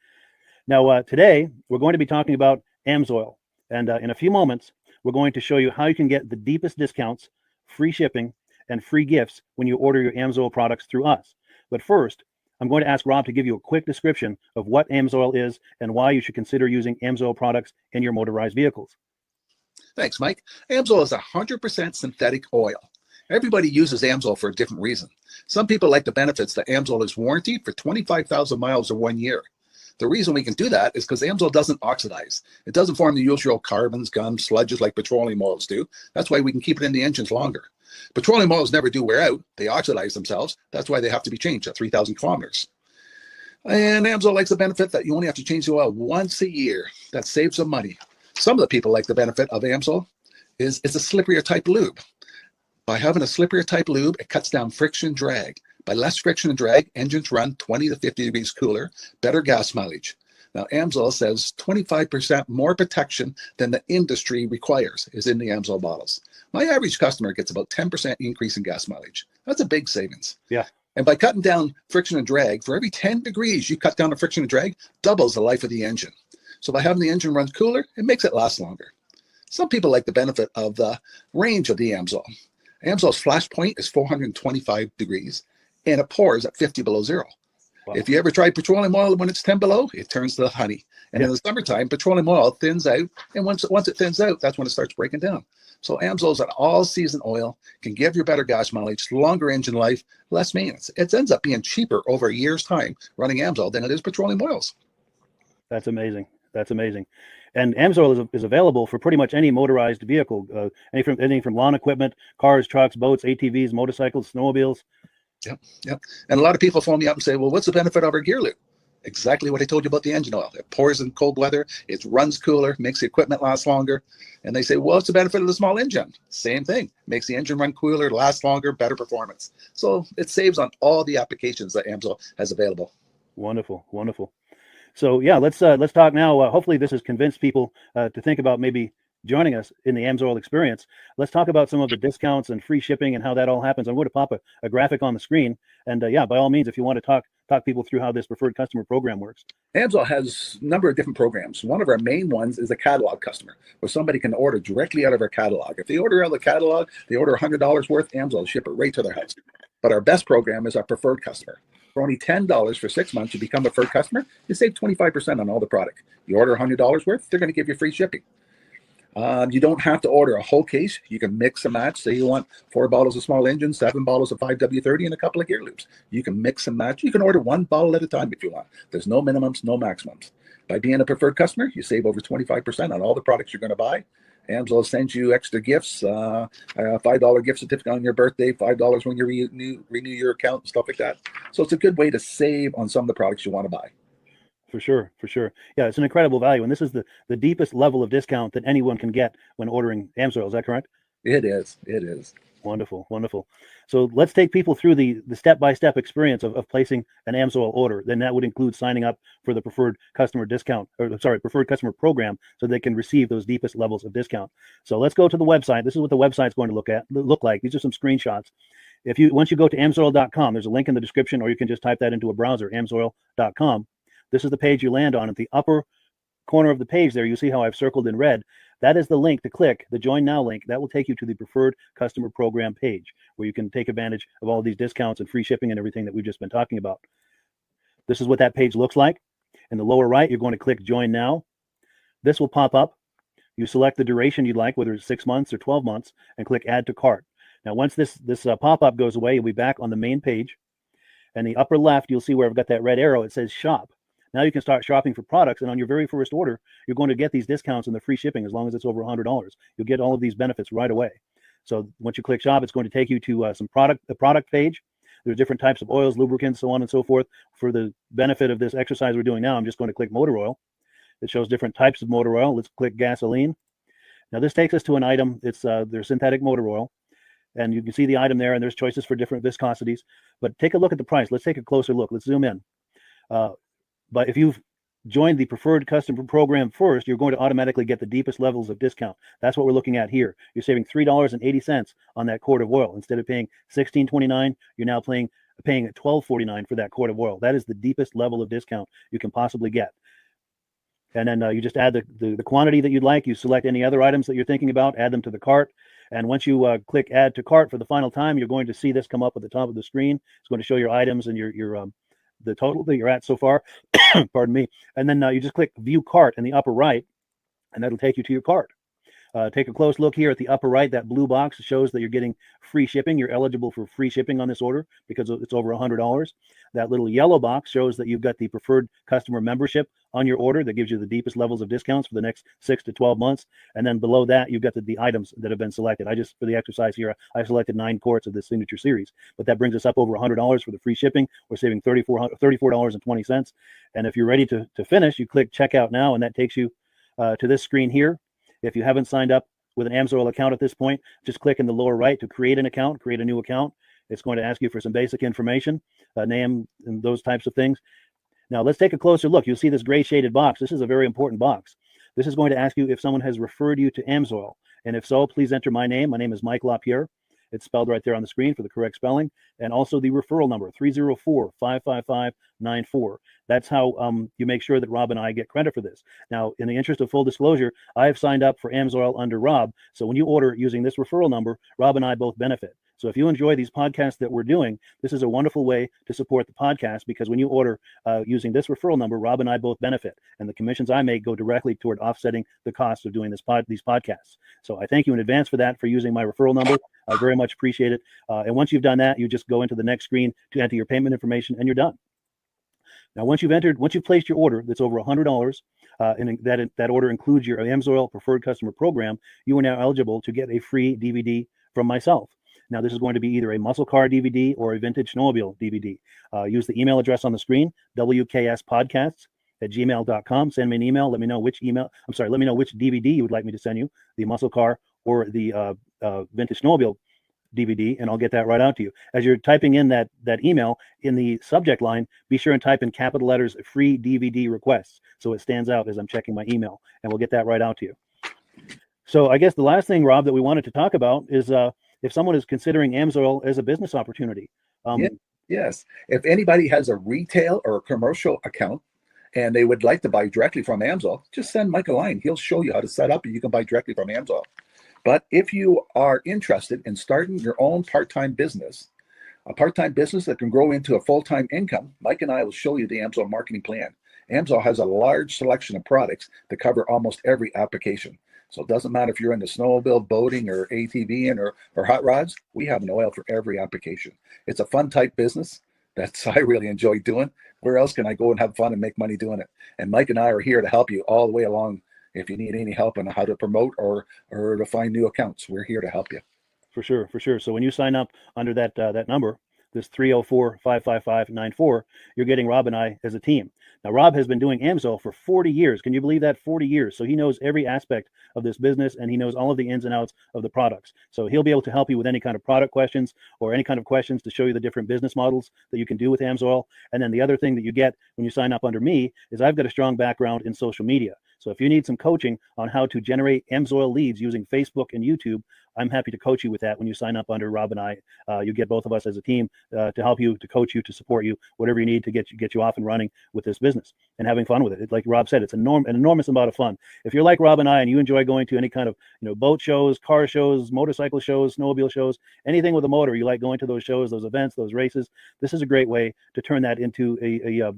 Now, today, we're going to be talking about Amsoil. And in a few moments, we're going to show you how you can get the deepest discounts, free shipping, and free gifts when you order your Amsoil products through us. But first, I'm going to ask Rob to give you a quick description of what Amsoil is and why you should consider using Amsoil products in your motorized vehicles. Thanks, Mike. Amsoil is 100% synthetic oil. Everybody uses Amsoil for a different reason. Some people like the benefits that Amsoil is warranted for 25,000 miles or 1 year. The reason we can do that is because Amsoil doesn't oxidize. It doesn't form the usual carbons, gums, sludges like petroleum oils do. That's why we can keep it in the engines longer. Petroleum oils never do wear out. They oxidize themselves. That's why they have to be changed at 3,000 kilometers. And Amsoil likes the benefit that you only have to change the oil once a year. That saves some money. Some of the people like the benefit of Amsoil is it's a slipperier type lube. By having a slipperier type lube, it cuts down friction and drag. By less friction and drag, engines run 20 to 50 degrees cooler, better gas mileage. Now, Amsoil says 25% more protection than the industry requires is in the Amsoil bottles. My average customer gets about 10% increase in gas mileage. That's a big savings. Yeah. And by cutting down friction and drag, for every 10 degrees you cut down the friction and drag, doubles the life of the engine. So by having the engine run cooler, it makes it last longer. Some people like the benefit of the range of the Amsoil. Amsoil's flash point is 425 degrees, and it pours at 50 below zero. Wow. If you ever try petroleum oil when it's 10 below, it turns to honey. And in the summertime, petroleum oil thins out, and once it thins out, that's when it starts breaking down. So Amsoil is an all-season oil, can give you better gas mileage, longer engine life, less maintenance. It ends up being cheaper over a year's time running Amsoil than it is petroleum oils. That's amazing. That's amazing. And Amsoil is available for pretty much any motorized vehicle, anything from lawn equipment, cars, trucks, boats, ATVs, motorcycles, snowmobiles. Yep. And a lot of people phone me up and say, well, what's the benefit of our gear lube? Exactly what I told you about the engine oil. It pours in cold weather, it runs cooler, makes the equipment last longer. And they say, well, what's the benefit of the small engine? Same thing. Makes the engine run cooler, last longer, better performance. So it saves on all the applications that Amsoil has available. Wonderful, wonderful. So yeah, let's talk now. Hopefully this has convinced people to think about maybe joining us in the AMSOIL experience. Let's talk about some of the discounts and free shipping and how that all happens. I'm going to pop a graphic on the screen. And yeah, by all means, if you want to talk people through how this preferred customer program works. AMSOIL has a number of different programs. One of our main ones is a catalog customer, where somebody can order directly out of our catalog. If they order out of the catalog, they order $100 worth, AMSOIL will ship it right to their house. But our best program is our preferred customer. For only $10 for 6 months, you become a preferred customer, you save 25% on all the product. You order $100 worth, they're going to give you free shipping. You don't have to order a whole case. You can mix and match. Say you want 4 bottles of small engine, 7 bottles of 5W30, and a couple of gear loops. You can mix and match. You can order 1 bottle at a time if you want. There's no minimums, no maximums. By being a preferred customer, you save over 25% on all the products you're going to buy. AMSOIL sends you extra gifts, a $5 gift certificate on your birthday, $5 when you renew your account, and stuff like that. So it's a good way to save on some of the products you want to buy. For sure. Yeah, it's an incredible value. And this is the deepest level of discount that anyone can get when ordering AMSOIL. Is that correct? It is. Wonderful. So let's take people through the step-by-step experience of placing an AMSOIL order. Then that would include signing up for the preferred customer preferred customer program, so they can receive those deepest levels of discount. So let's go to the website. This is what the website's going to look like. These are some screenshots. Once you go to amsoil.com, there's a link in the description, or you can just type that into a browser, amsoil.com. This is the page you land on. At the upper corner of the page there, you see how I've circled in red. That is the link to click, the Join Now link. That will take you to the preferred customer program page, where you can take advantage of all these discounts and free shipping and everything that we've just been talking about. This is what that page looks like. In the lower right, you're going to click Join Now. This will pop up. You select the duration you'd like, whether it's 6 months or 12 months, and click Add to Cart. Now, once this pop-up goes away, you'll be back on the main page. And the upper left, you'll see where I've got that red arrow. It says Shop. Now you can start shopping for products, and on your very first order, you're going to get these discounts and the free shipping as long as it's over $100. You'll get all of these benefits right away. So once you click Shop, it's going to take you to the product page. There's different types of oils, lubricants, so on and so forth. For the benefit of this exercise we're doing now, I'm just going to click motor oil. It shows different types of motor oil. Let's click gasoline. Now this takes us to an item. It's their synthetic motor oil. And you can see the item there, and there's choices for different viscosities. But take a look at the price. Let's take a closer look. Let's zoom in. But if you've joined the preferred customer program first, you're going to automatically get the deepest levels of discount. That's what we're looking at here. You're saving $3.80 on that quart of oil. Instead of paying $16.29, you're now paying $12.49 for that quart of oil. That is the deepest level of discount you can possibly get. And then you just add the quantity that you'd like. You select any other items that you're thinking about, add them to the cart. And once you click Add to Cart for the final time, you're going to see this come up at the top of the screen. It's going to show your items and your the total that you're at so far. Pardon me. And then you just click View Cart in the upper right, and that'll take you to your cart. Take a close look here at the upper right. That blue box shows that you're getting free shipping. You're eligible for free shipping on this order because it's over $100. That little yellow box shows that you've got the preferred customer membership on your order. That gives you the deepest levels of discounts for the next 6 to 12 months. And then below that, you've got the items that have been selected. For the exercise here, I selected 9 quarts of this signature series, but that brings us up over $100 for the free shipping. We're saving $34.20. And if you're ready to finish, you click Checkout Now, and that takes you to this screen here. If you haven't signed up with an AMSOIL account at this point, just click in the lower right to create a new account. It's going to ask you for some basic information, name, and those types of things. Now let's take a closer look. You'll see this gray shaded box. This is a very important box. This is going to ask you if someone has referred you to AMSOIL. And if so, please enter my name. My name is Mike LaPierre. It's spelled right there on the screen for the correct spelling. And also the referral number, 304-555-94. That's how you make sure that Rob and I get credit for this. Now, in the interest of full disclosure, I have signed up for AMSOIL under Rob. So when you order using this referral number, Rob and I both benefit. So if you enjoy these podcasts that we're doing, this is a wonderful way to support the podcast, because when you order using this referral number, Rob and I both benefit, and the commissions I make go directly toward offsetting the cost of doing these podcasts. So I thank you in advance for using my referral number. I very much appreciate it. And once you've done that, you just go into the next screen to enter your payment information, and you're done. Now, once you've placed your order that's over $100, and that order includes your AMSOIL preferred customer program, you are now eligible to get a free DVD from myself. Now, this is going to be either a muscle car DVD or a vintage snowmobile DVD. Use the email address on the screen, wkspodcasts@gmail.com. Send me an email. Let me know which DVD you would like me to send you, the muscle car or the vintage snowmobile DVD, and I'll get that right out to you. As you're typing in that email, in the subject line, be sure and type in capital letters "free DVD requests" so it stands out as I'm checking my email, and we'll get that right out to you. So I guess the last thing, Rob, that we wanted to talk about is if someone is considering AMSOIL as a business opportunity. Yes. If anybody has a retail or a commercial account and they would like to buy directly from AMSOIL, just send Mike a line. He'll show you how to set up and you can buy directly from AMSOIL. But if you are interested in starting your own part-time business, a part-time business that can grow into a full-time income, Mike and I will show you the AMSOIL marketing plan. AMSOIL has a large selection of products that cover almost every application. So it doesn't matter if you're into snowmobile, boating, or ATVing or hot rods, we have an oil for every application. It's a fun type business that's I really enjoy doing. Where else can I go and have fun and make money doing it? And Mike and I are here to help you all the way along. If you need any help on how to promote or to find new accounts, we're here to help you. For sure, for sure. So when you sign up under that that number, this 304-555-94, you're getting Rob and I as a team. Now, Rob has been doing AMSOIL for 40 years. Can you believe that? 40 years. So he knows every aspect of this business and he knows all of the ins and outs of the products. So he'll be able to help you with any kind of product questions or any kind of questions to show you the different business models that you can do with AMSOIL. And then the other thing that you get when you sign up under me is I've got a strong background in social media. So if you need some coaching on how to generate AMSOIL leads using Facebook and YouTube, I'm happy to coach you with that when you sign up under Rob and I. You get both of us as a team to help you, to coach you, to support you, whatever you need to get you off and running with this business and having fun with it. Like Rob said, it's an enormous amount of fun. If you're like Rob and I and you enjoy going to any kind of boat shows, car shows, motorcycle shows, snowmobile shows, anything with a motor, you like going to those shows, those events, those races, this is a great way to turn that into a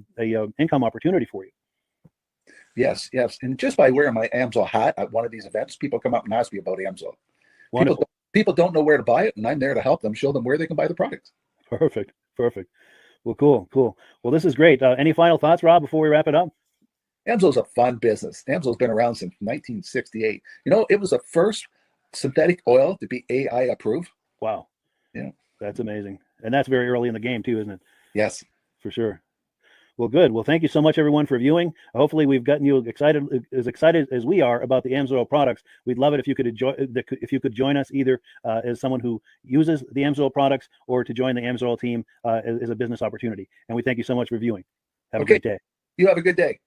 income opportunity for you. Yes. And just by wearing my AMSOIL hat at one of these events, people come up and ask me about AMSOIL. People don't know where to buy it, and I'm there to help them, show them where they can buy the product. Perfect. Well, cool. Well, this is great. Any final thoughts, Rob, before we wrap it up? AMSOIL's a fun business. AMSOIL's been around since 1968. It was the first synthetic oil to be AI approved. Wow. Yeah. That's amazing. And that's very early in the game too, isn't it? Yes. For sure. Well, good. Well, thank you so much, everyone, for viewing. Hopefully, we've gotten you excited as we are about the AMSOIL products. We'd love it if you could join us either as someone who uses the AMSOIL products or to join the AMSOIL team as a business opportunity. And we thank you so much for viewing. Have a great day. You have a good day.